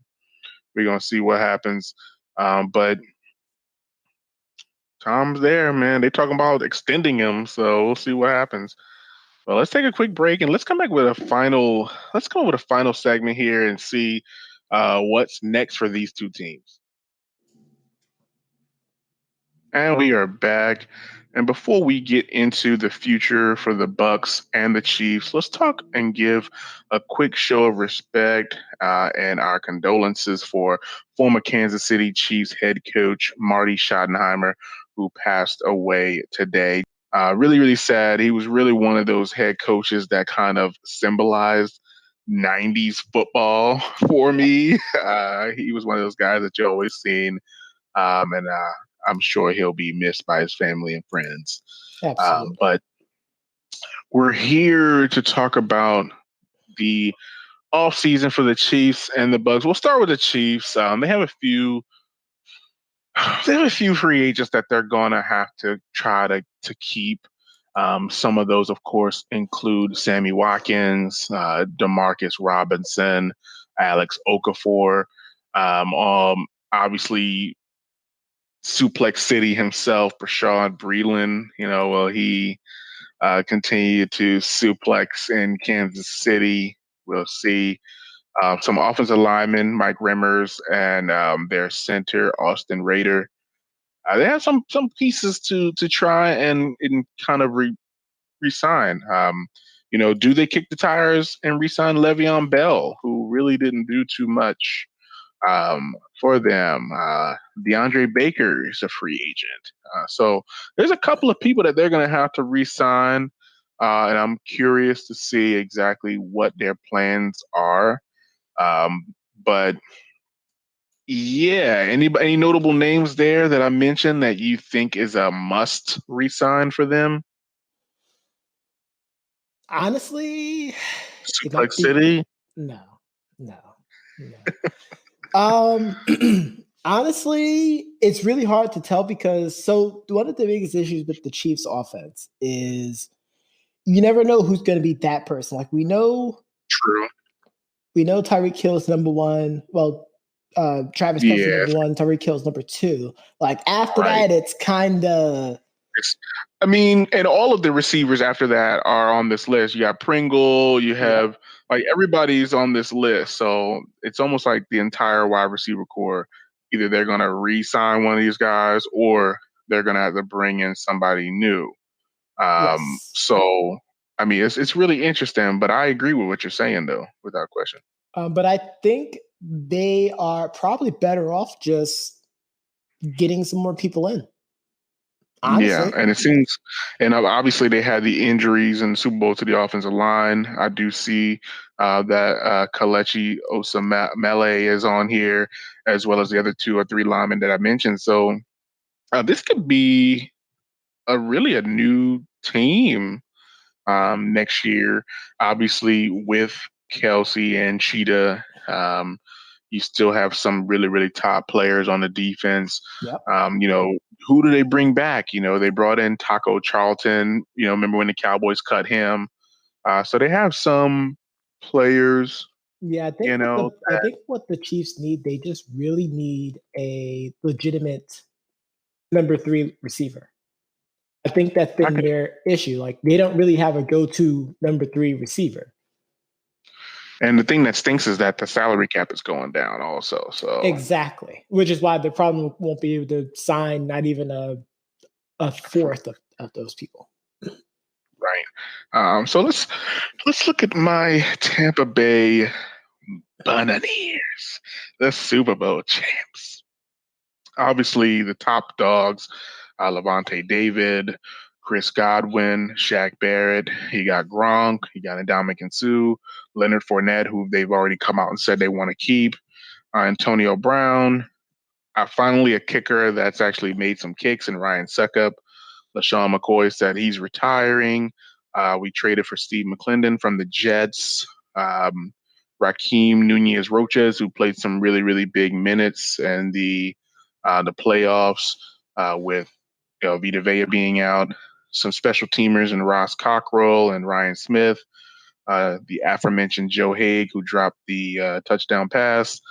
we're gonna see what happens. But Tom's there, man. They talking about extending him, so we'll see what happens. Well, let's take a quick break and let's come back with a final. Let's come with a final segment here and see what's next for these two teams. And we are back. And before we get into the future for the Bucs and the Chiefs, let's talk and give a quick show of respect and our condolences for former Kansas City Chiefs head coach Marty Schottenheimer, who passed away today. Really, really sad. He was really one of those head coaches that kind of symbolized '90s football for me. He was one of those guys that you always seen, and I'm sure he'll be missed by his family and friends. Absolutely. But we're here to talk about the off season for the Chiefs and the Bucs. We'll start with the Chiefs. They have a few free agents that they're gonna have to try to keep. Some of those, of course, include Sammy Watkins, Demarcus Robinson, Alex Okafor, obviously Suplex City himself, Rashad Breeland. Will he continue to suplex in Kansas City? We'll see. Some offensive linemen, Mike Remmers, and their center, Austin Rader. They have some pieces to try and kind of resign. Do they kick the tires and resign Le'Veon Bell, who really didn't do too much for them? DeAndre Baker is a free agent. So there's a couple of people that they're going to have to resign, and I'm curious to see exactly what their plans are. But yeah, any notable names there that I mentioned that you think is a must resign for them? Honestly, Suplex City? No. Honestly, it's really hard to tell because one of the biggest issues with the Chiefs offense is you never know who's going to be that person. Like we know Tyreek Hill is number one. Well, Travis Kelce number one, Tyreek Hill is number two. Like after that, it's kind of. And all of the receivers after that are on this list. You got Pringle, you have everybody's on this list. So it's almost like the entire wide receiver core. Either they're going to re-sign one of these guys or they're going to have to bring in somebody new. So, it's really interesting, but I agree with what you're saying, though, without question. But I think they are probably better off just getting some more people in. Honestly. Yeah, and it seems, and obviously they had the injuries in the Super Bowl to the offensive line. I do see that Kelechi Osemele is on here, as well as the other 2 or 3 linemen that I mentioned. So this could be a new team next year. Obviously, with Kelce and Cheetah, you still have some really, really top players on the defense. Yep. Who do they bring back? They brought in Taco Charlton. Remember when the Cowboys cut him? So they have some players. Yeah, I think I think what the Chiefs need, they just really need a legitimate number 3 receiver. I think that's been their issue. Like they don't really have a go-to number 3 receiver. And the thing that stinks is that the salary cap is going down also. So exactly, which is why they probably won't be able to sign not even a fourth of those people. Right. So let's look at my Tampa Bay Buccaneers, the Super Bowl champs. Obviously, the top dogs, Levante David, Chris Godwin, Shaq Barrett. You got Gronk. You got Ndamukong Suh, Leonard Fournette, who they've already come out and said they want to keep. Antonio Brown. Finally, a kicker that's actually made some kicks, and Ryan Suckup. LaShawn McCoy said he's retiring. We traded for Steve McClendon from the Jets. Raheem Nunez Roches, who played some really, really big minutes in the playoffs with Vita Vea being out. Some special teamers in Ross Cockrell and Ryan Smith. The aforementioned Joe Haig, who dropped the touchdown pass.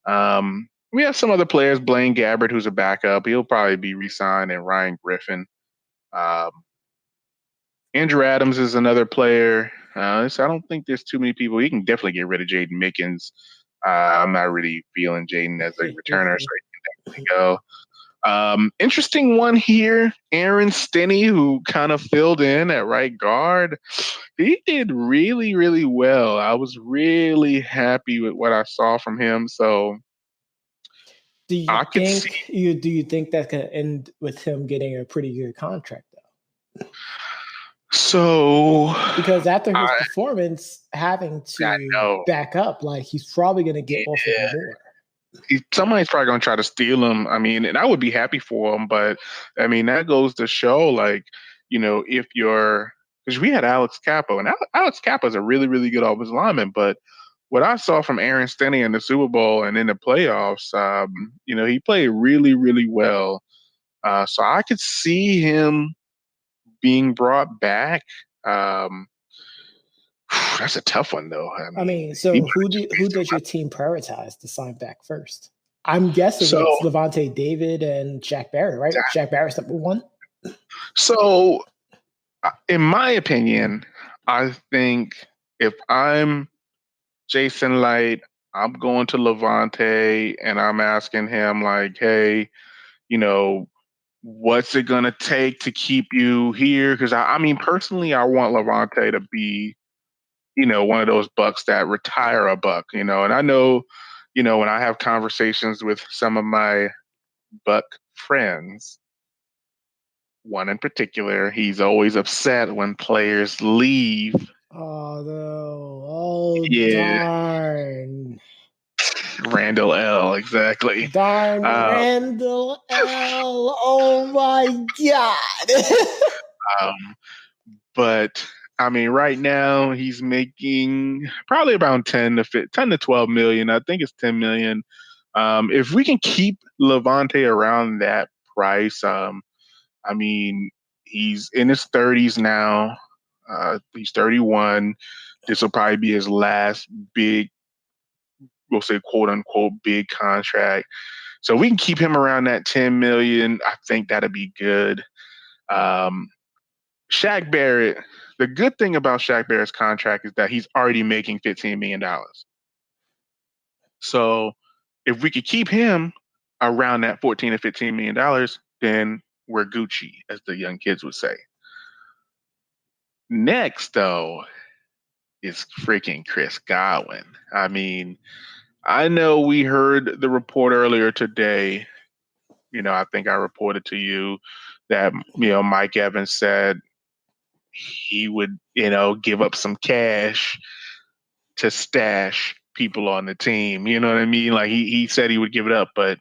We have some other players, Blaine Gabbert, who's a backup. He'll probably be re-signed, and Ryan Griffin. Andrew Adams is another player. So I don't think there's too many people. You can definitely get rid of Jaden Mickens. I'm not really feeling Jaden as a returner, so he can definitely go. Interesting one here, Aaron Stinney, who kind of filled in at right guard. He did really, really well. I was really happy with what I saw from him. So do you think that could end with him getting a pretty good contract though? So because after his performance, having to back up, like he's probably going to get offered more. Somebody's probably going to try to steal him. I mean, and I would be happy for him, but I mean, that goes to show, like, you know, if you're, because we had Alex Capo, and Alex Capo is a really, really good offensive lineman, but what I saw from Aaron Stinnie in the Super Bowl and in the playoffs, you know, he played really, really well. So I could see him being brought back. That's a tough one, though. I mean, so who does your team prioritize to sign back first? I'm guessing it's Levante David and Shaq Barrett, right? Shaq Barrett's number one. So, in my opinion, I think if I'm Jason Light, I'm going to Levante and I'm asking him, like, hey, you know, what's it going to take to keep you here? Because I mean, personally, I want Levante to be, you know, one of those Bucks that retire a Buck, you know, and I know, you know, when I have conversations with some of my Buck friends, one in particular, he's always upset when players leave. Oh, no. Oh, yeah. Darn. Randall L, exactly. Darn Randall L. Oh, my God. But I mean, right now he's making probably around 10 to 12 million. I think it's 10 million. If we can keep Levante around that price, I mean, he's in his 30s now. He's 31. This will probably be his last big, we'll say, quote unquote, big contract. So we can keep him around that 10 million. I think that'd be good. Shaq Barrett, the good thing about Shaq Barrett's contract is that he's already making $15 million. So if we could keep him around that $14 to $15 million, then we're Gucci, as the young kids would say. Next, though, is freaking Chris Godwin. I mean, I know we heard the report earlier today. You know, I think I reported to you that, you know, Mike Evans said he would, you know, give up some cash to stash people on the team. You know what I mean? Like he said he would give it up, but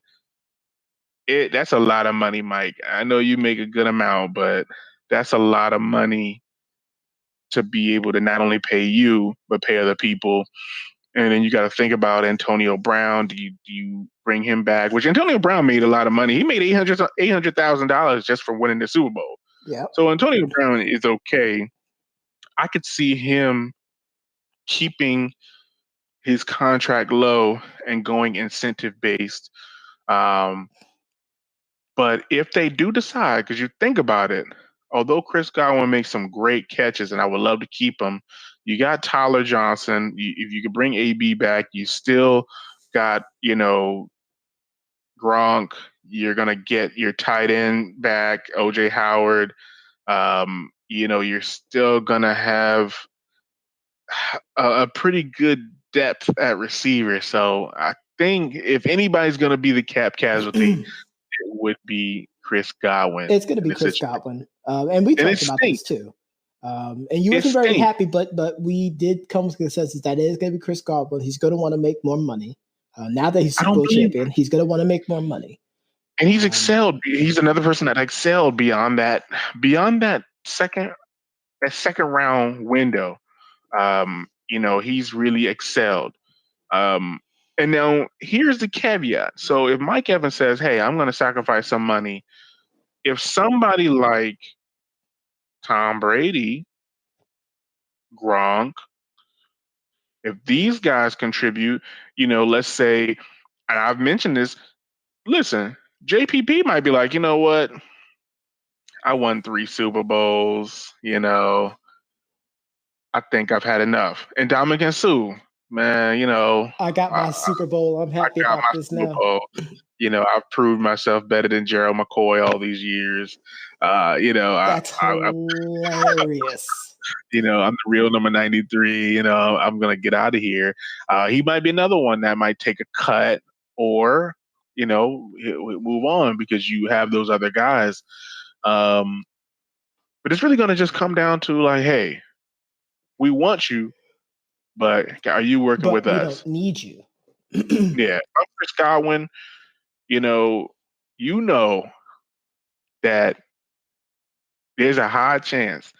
that's a lot of money, Mike. I know you make a good amount, but that's a lot of money to be able to not only pay you, but pay other people. And then you got to think about Antonio Brown. Do you bring him back? Which Antonio Brown made a lot of money. He made $800,000 just from winning the Super Bowl. Yeah. So Antonio Brown is okay. I could see him keeping his contract low and going incentive based. But if they do decide, because you think about it, although Chris Godwin makes some great catches, and I would love to keep him, you got Tyler Johnson. If you could bring AB back, you still got, you know, Gronk. You're gonna get your tight end back, OJ Howard. You know, you're still gonna have a pretty good depth at receiver. So I think if anybody's going to be the cap casualty, it would be Chris Godwin. It's going to be Chris Godwin. And we talked about this too. And you wasn't very happy, but we did come to the consensus that it is going to be Chris Godwin. He's going to want to make more money. Now that he's Super Bowl champion, he's going to want to make more money. And he's excelled. He's another person that excelled beyond that second round window. You know, he's really excelled. And now here's the caveat. So if Mike Evans says, hey, I'm going to sacrifice some money, if somebody like Tom Brady, Gronk, if these guys contribute, you know, let's say, and I've mentioned this, listen, JPP might be like, you know what? I won 3 Super Bowls, you know, I think I've had enough. And Dominican Sue, man, you know, I got my Super Bowl. I'm happy about this Super now. Bowl. You know, I've proved myself better than Gerald McCoy all these years. You know, that's hilarious. You know, I'm the real number 93. You know, I'm gonna get out of here. He might be another one that might take a cut, or you know, move on because you have those other guys. But it's really going to just come down to like, hey, we want you, but are you working with we us? Don't need you. Yeah, I'm Chris Godwin. You know that there's a high chance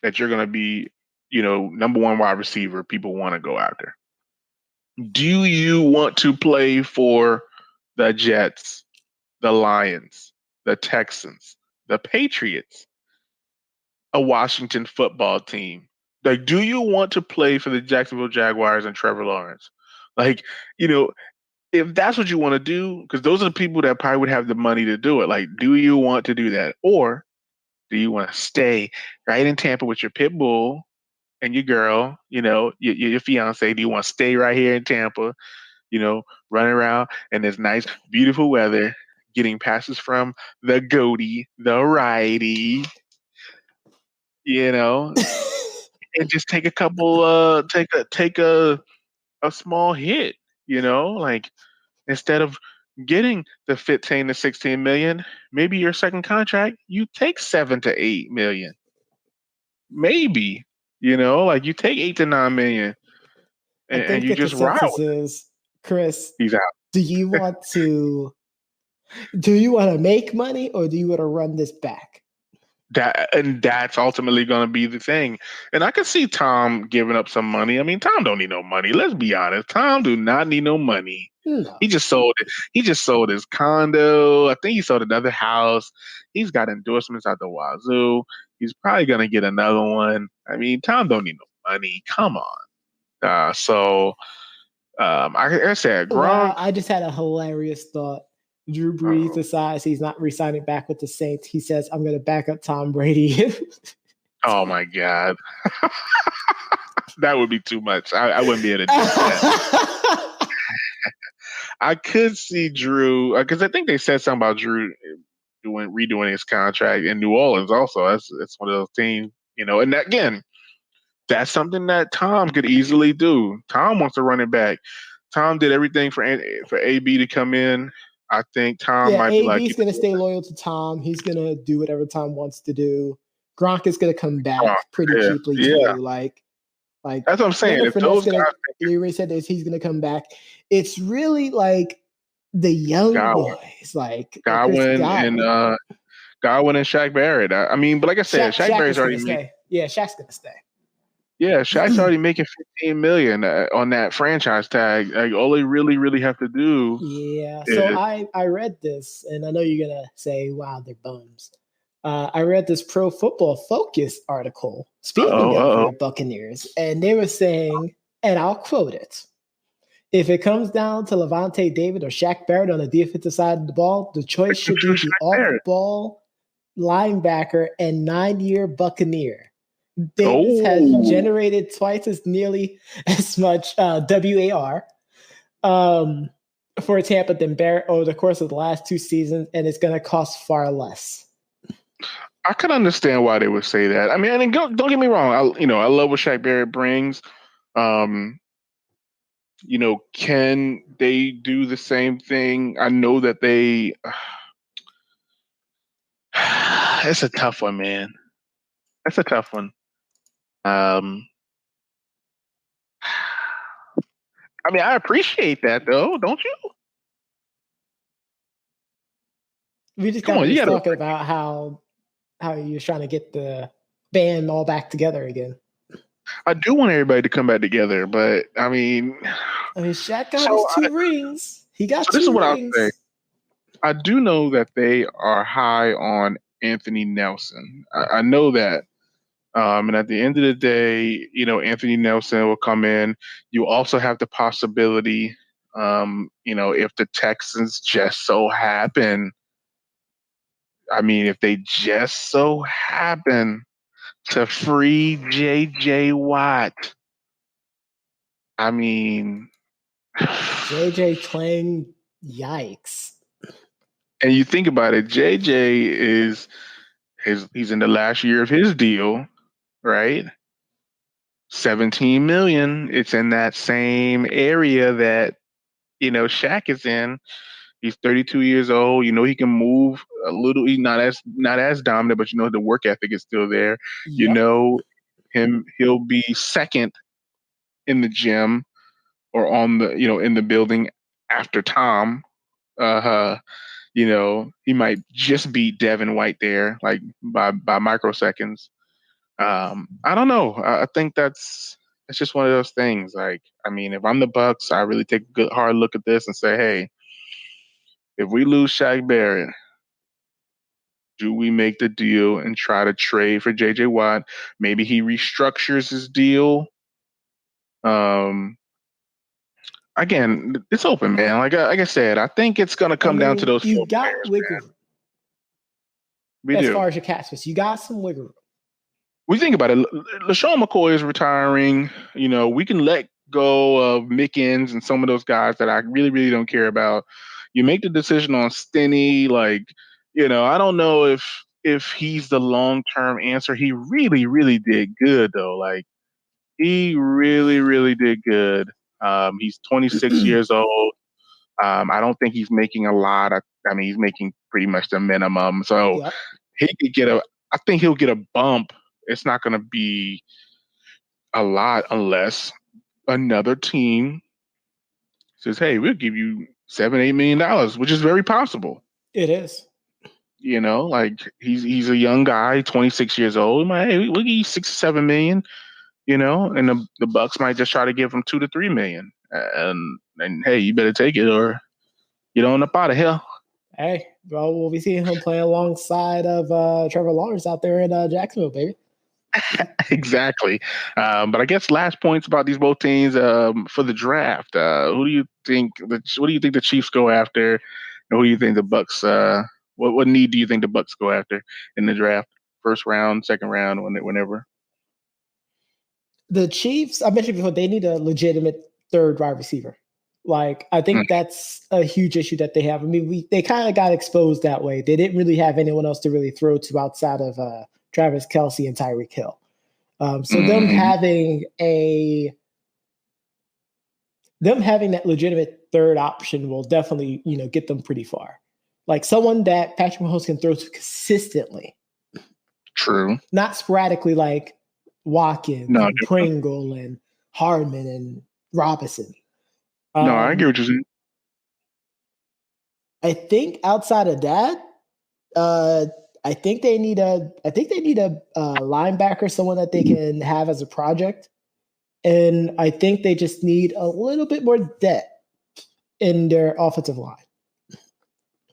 that you're going to be, number one wide receiver people want to go after. Do you want to play for the Jets, the Lions, the Texans, the Patriots, a Washington football team? Like, do you want to play for the Jacksonville Jaguars and Trevor Lawrence? Like, if that's what you want to do, because those are the people that probably would have the money to do it. Like, do you want to do that? Or do you want to stay right in Tampa with your pit bull and your girl, your fiance? Do you want to stay right here in Tampa, running around in this nice, beautiful weather, getting passes from the goatee, the righty, and just take a couple, take a small hit, like instead of getting the 15 to 16 million, maybe your second contract, you take 7 to 8 million. Maybe, like you take 8 to 9 million and you the just ride consensus with it. is, Chris, He's out. Do you want to make money or do you want to run this back? That's ultimately going to be the thing. And I can see Tom giving up some money. I mean, Tom don't need no money. Let's be honest. Tom do not need no money. No. He just sold it. He just sold his condo. I think he sold another house. He's got endorsements out the wazoo. He's probably going to get another one. I mean, Tom don't need no money. Come on. I said, Gronk. Well, I just had a hilarious thought. Drew Brees decides he's not re-signing back with the Saints. He says, I'm going to back up Tom Brady. Oh, my God. That would be too much. I wouldn't be able to do that. I could see Drew, because I think they said something about Drew redoing his contract in New Orleans also. That's one of those teams, and that, again, that's something that Tom could easily do. Tom wants to run it back. Tom did everything for AB to come in. I think Tom might be like, AB's going to stay loyal to Tom. He's going to do whatever Tom wants to do. Gronk is going to come back pretty cheaply too. Like that's what I'm saying. If those guys, Leroy said this, he's going to come back. It's really like the young boys, like Godwin and Shaq Barrett. I mean, but like I said, Shaq Barrett's already stay. Yeah, Shaq's going to stay. Yeah, Shaq's already making $15 million on that franchise tag. Like, all they really, really have to do. Yeah. So I read this, and I know you're gonna say, "Wow, they're bums." I read this Pro Football Focus article speaking of the Buccaneers, and they were saying, and I'll quote it: "If it comes down to Levante David or Shaq Barrett on the defensive side of the ball, the choice should be the off-ball linebacker and 9-year Buccaneer." Davis has generated twice as nearly as much WAR for Tampa than Barrett over the course of the last 2 seasons, and it's going to cost far less. I can understand why they would say that. I mean, don't get me wrong. I love what Shaq Barrett brings. Can they do the same thing? I know that they. It's a tough one, man. That's a tough one. I mean, I appreciate that, though, don't you? We just got talking about how you're trying to get the band all back together again. I do want everybody to come back together, but I mean, Shaq got his 2 rings. He got 2 rings. This is what I'll say. I do know that they are high on Anthony Nelson. I know that. And at the end of the day, Anthony Nelson will come in. You also have the possibility, if the Texans just so happen, if they just so happen to free J.J. Watt, J.J. playing, yikes. And you think about it, J.J. he's in the last year of his deal. Right? 17 million. It's in that same area that, Shaq is in. He's 32 years old. You know he can move a little. He's not as dominant, but you know the work ethic is still there. Yep. You know he'll be second in the gym or on the in the building after Tom. He might just beat Devin White there, like by microseconds. I don't know. I think it's just one of those things. Like, I mean, if I'm the Bucks, I really take a good hard look at this and say, hey, if we lose Shaq Barrett, do we make the deal and try to trade for JJ Watt? Maybe he restructures his deal. Again, it's open, man. Like I said, I think it's going to come down to those you four got players, wiggle room. As far as your cap space, you got some wiggle room. We think about it. LaShawn McCoy is retiring. We can let go of Mickens and some of those guys that I really, really don't care about. You make the decision on Stinney. Like, I don't know if he's the long-term answer. He really, really did good, though. Like, he really, really did good. He's 26 years old. I don't think he's making a lot. I mean, he's making pretty much the minimum. So he could I think he'll get a bump. It's not going to be a lot unless another team says, hey, we'll give you $7-8 million, which is very possible. It is. Like he's a young guy, 26 years old. Hey, we'll give you $6-7 million, and the Bucks might just try to give him $2 to $3 million. And hey, you better take it or you don't up out of here. Hey, well, we'll be seeing him play alongside of Trevor Lawrence out there in Jacksonville, baby. Exactly. But I guess last points about these both teams for the draft. What do you think the Chiefs go after? And who do you think the Bucks? What need do you think the Bucks go after in the draft? First round, second round, whenever. The Chiefs, I mentioned before, they need a legitimate third wide receiver. Like, I think that's a huge issue that they have. I mean, they kind of got exposed that way. They didn't really have anyone else to really throw to outside of Travis Kelce and Tyreek Hill. So them having that legitimate third option will definitely, get them pretty far. Like someone that Patrick Mahomes can throw to consistently. True. Not sporadically like Watkins and Pringle and Hardman and Robinson. No, I get what you're saying. I think outside of that, I think they need a linebacker, someone that they can have as a project, and I think they just need a little bit more depth in their offensive line.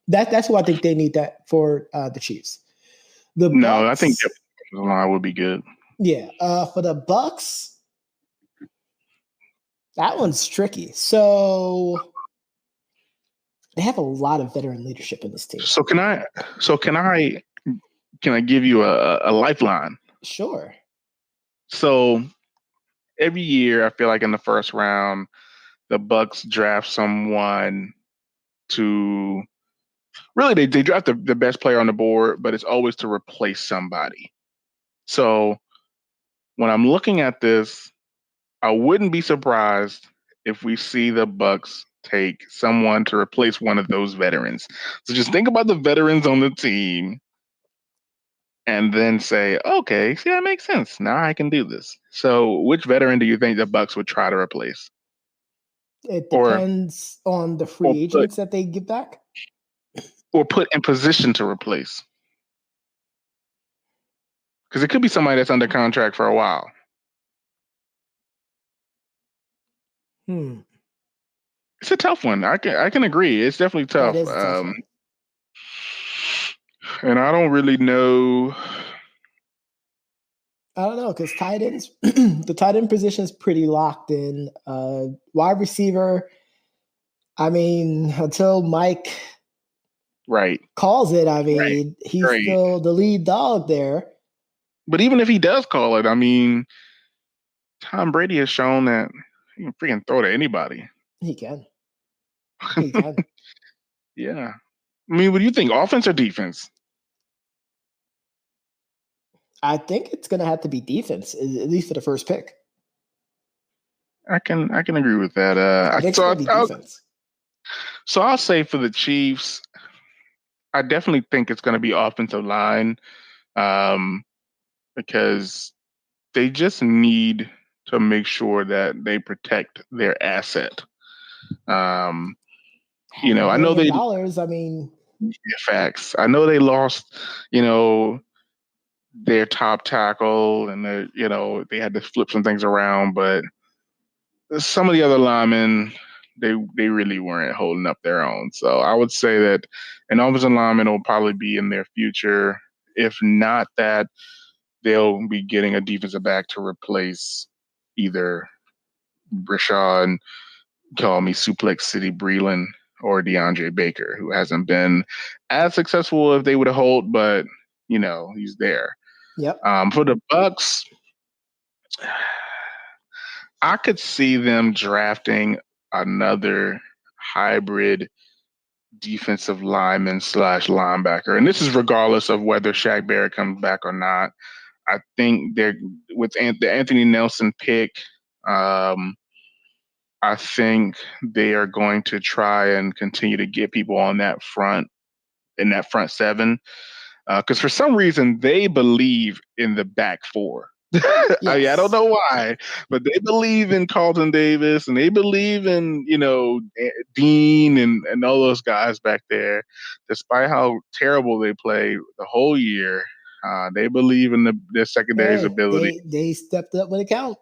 That's who I think they need that for the Chiefs. I think the line would be good. Yeah, for the Bucks. That one's tricky. So they have a lot of veteran leadership in this team. So can I give you a lifeline? Sure. So every year, I feel like in the first round, the Bucks draft someone to really they draft the best player on the board, but it's always to replace somebody. So when I'm looking at this, I wouldn't be surprised if we see the Bucks take someone to replace one of those veterans. So just think about the veterans on the team and then say, okay, see, that makes sense. Now I can do this. So which veteran do you think the Bucks would try to replace? It depends on the free agents that they get back. Or put in position to replace. Because it could be somebody that's under contract for a while. It's a tough one. I can agree. It's definitely tough. And I don't really know. I don't know because tight ends, the tight end position is pretty locked in. Wide receiver, I mean, until Mike calls it, I mean, he's still the lead dog there. But even if he does call it, I mean, Tom Brady has shown that he can freaking throw to anybody. He can. He can. Yeah. I mean, what do you think? Offense or defense? I think it's going to have to be defense, at least for the first pick. I can agree with that. I think it's going to be defense. So I'll say for the Chiefs, I definitely think it's going to be offensive line, because they just need to make sure that they protect their asset. I know they dollars. I mean, facts. I know they lost, their top tackle, and they had to flip some things around, but some of the other linemen, they really weren't holding up their own. So I would say that an offensive lineman will probably be in their future. If not that, they'll be getting a defensive back to replace either Rashawn, call me Suplex City Breland, or DeAndre Baker, who hasn't been as successful if they would have hold, but he's there. Yep. For the Bucks, I could see them drafting another hybrid defensive lineman / linebacker. And this is regardless of whether Shaq Barrett comes back or not. I think they're with the Anthony Nelson pick. I think they are going to try and continue to get people on that front, in that front seven. Because for some reason they believe in the back four. Yes. I don't know why, but they believe in Carlton Davis, and they believe in Dean and all those guys back there. Despite how terrible they play the whole year, they believe in their secondary's ability. They stepped up when it counted.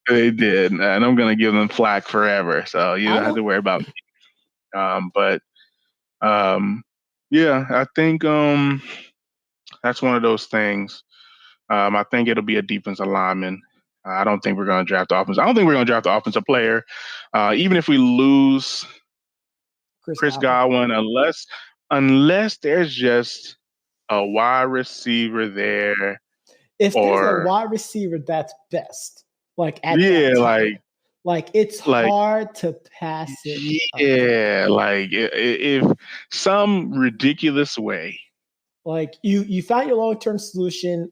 They did, and I'm going to give them flack forever. So you don't have to worry about me. Yeah, I think that's one of those things. I think it'll be a defensive lineman. I don't think we're going to draft the offense. I don't think we're going to draft the offensive player, even if we lose Chris Godwin, unless there's just a wide receiver there. If there's a wide receiver that's best, it's hard to pass it. Yeah, if some ridiculous way. Like you found your long-term solution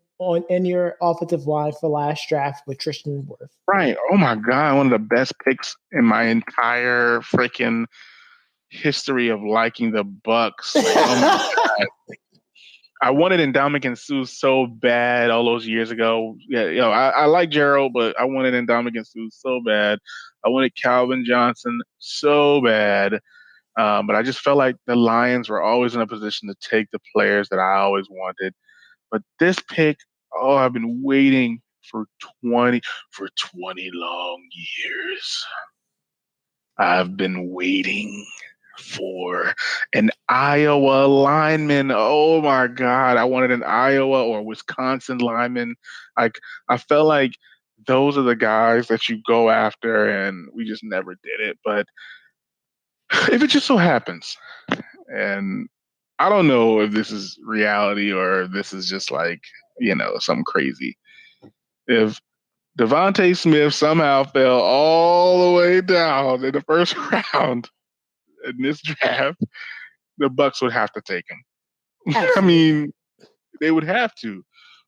in your offensive line for last draft with Tristan Wirfs. Right. Oh my God, one of the best picks in my entire freaking history of liking the Bucks. Oh my God. I wanted Ndamukong Suh so bad all those years ago. Yeah, I like Gerald, but I wanted Ndamukong Suh so bad. I wanted Calvin Johnson so bad. But I just felt like the Lions were always in a position to take the players that I always wanted. But this pick, I've been waiting for 20 long years. I've been waiting for an Iowa lineman. Oh my God. I wanted an Iowa or Wisconsin lineman. I felt like those are the guys that you go after, and we just never did it. But if it just so happens, and I don't know if this is reality or if this is just something crazy. If Devontae Smith somehow fell all the way down in the first round in this draft, the Bucks would have to take him. I mean, they would have to.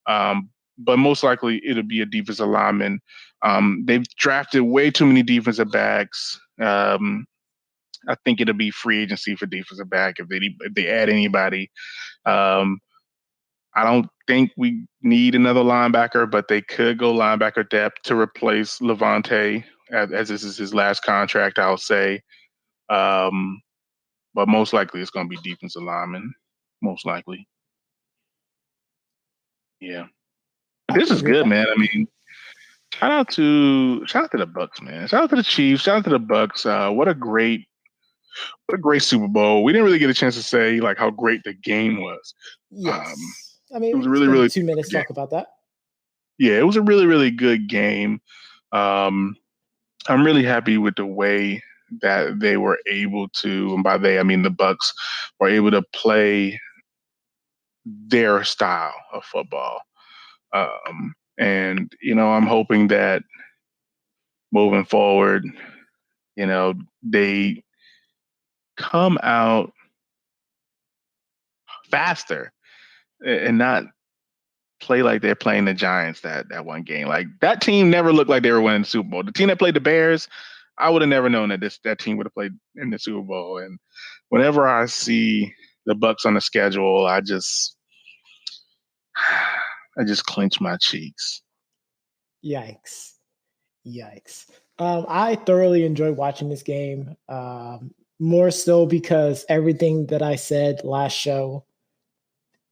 But most likely it'll be a defensive lineman. They've drafted way too many defensive backs. I think it'll be free agency for defensive back if they add anybody. I don't think we need another linebacker, but they could go linebacker depth to replace Levante, as this is his last contract, I'll say. But most likely it's going to be defensive lineman. Most likely. Yeah. This is good, man. I mean, shout out to the Bucks, man. Shout out to the Chiefs. Shout out to the Bucks. What a great Super Bowl. We didn't really get a chance to say how great the game was. Yes. I mean, it was really, really 2 minutes talk about that. Yeah, it was a really, really good game. I'm really happy with the way that they were able to, and by they I mean the Bucks, were able to play their style of football. And I'm hoping that moving forward, they come out faster and not play like they're playing the Giants that one game. Like, that team never looked like they were winning the Super Bowl. The team that played the Bears, I would have never known that team would have played in the Super Bowl. And whenever I see the Bucs on the schedule, I just clench my cheeks. Yikes. I thoroughly enjoyed watching this game. More so because everything that I said last show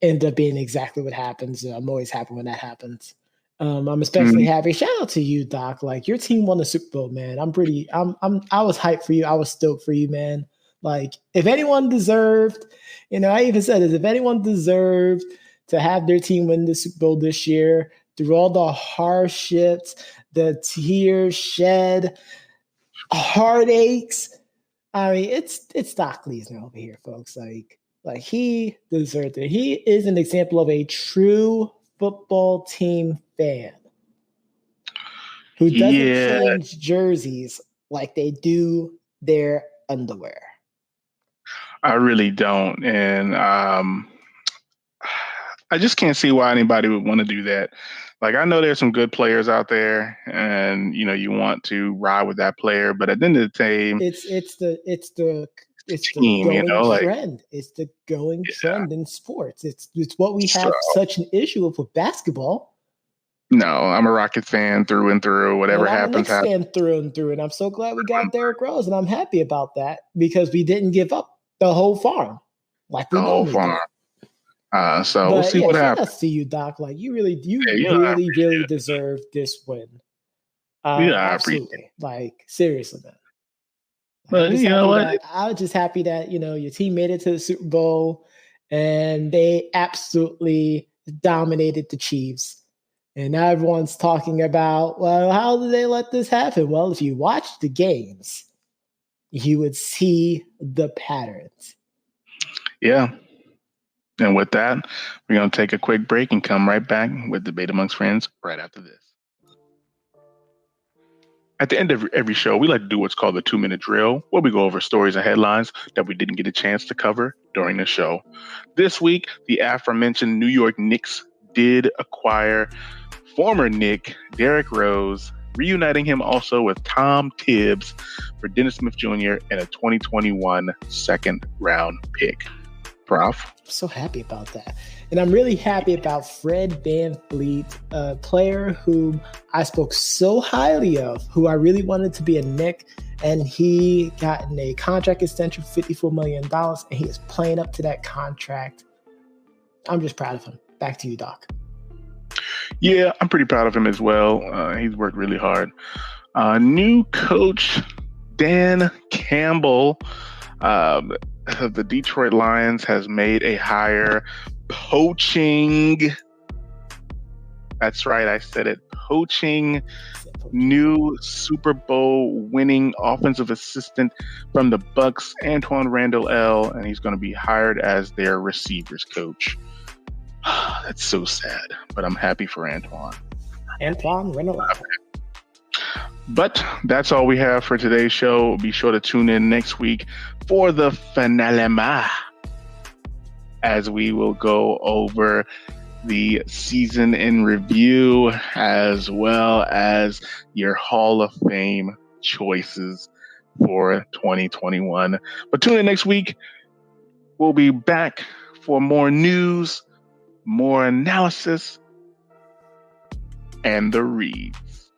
ended up being exactly what happens. I'm always happy when that happens. I'm especially happy. Shout out to you, Doc. Like, your team won the Super Bowl, man. I was hyped for you. I was stoked for you, man. Like, if anyone deserved, I even said this, if anyone deserved to have their team win the Super Bowl this year, through all the hardships, the tears shed, heartaches, I mean, it's Doc Leesner over here, folks. Like he deserved it. He is an example of a true football team fan who doesn't change jerseys like they do their underwear. I really don't. And I just can't see why anybody would want to do that. Like, I know there's some good players out there and, you want to ride with that player, but at the end of the day, it's the team, going trend. It's the going trend in sports. It's what we have such an issue with basketball. No, I'm a Rockets fan through and through. Whatever happens, I'm a Knicks fan through and through, and I'm so glad we got Derrick Rose, and I'm happy about that because we didn't give up the whole farm like we normally do. We'll see what happens. Shout out to you, Doc. Like, you really deserve this win. I absolutely. appreciate it. Like, seriously, man. But you know what? I was just happy that your team made it to the Super Bowl, and they absolutely dominated the Chiefs. And now everyone's talking about, well, how did they let this happen? Well, if you watch the games, you would see the patterns. Yeah. And with that, we're going to take a quick break and come right back with Debate Amongst Friends right after this. At the end of every show, we like to do what's called the 2-minute drill, where we go over stories and headlines that we didn't get a chance to cover during the show. This week, the aforementioned New York Knicks did acquire former Knick Derrick Rose, reuniting him also with Tom Tibbs for Dennis Smith Jr. and a 2021 second-round pick. Prof? I'm so happy about that. And I'm really happy about Fred VanVleet, a player whom I spoke so highly of, who I really wanted to be a Knick, and he got a contract extension for $54 million, and he is playing up to that contract. I'm just proud of him. Back to you, Doc. Yeah, I'm pretty proud of him as well. He's worked really hard. New coach Dan Campbell of the Detroit Lions has made a hire poaching. That's right, I said it. Poaching new Super Bowl winning offensive assistant from the Bucs, Antoine Randall L., and he's going to be hired as their receivers coach. That's so sad, but I'm happy for Antoine. Antoine Randall L. But that's all we have for today's show. Be sure to tune in next week for the finale, as we will go over the season in review as well as your Hall of Fame choices for 2021. But tune in next week. We'll be back for more news, more analysis, and the reads.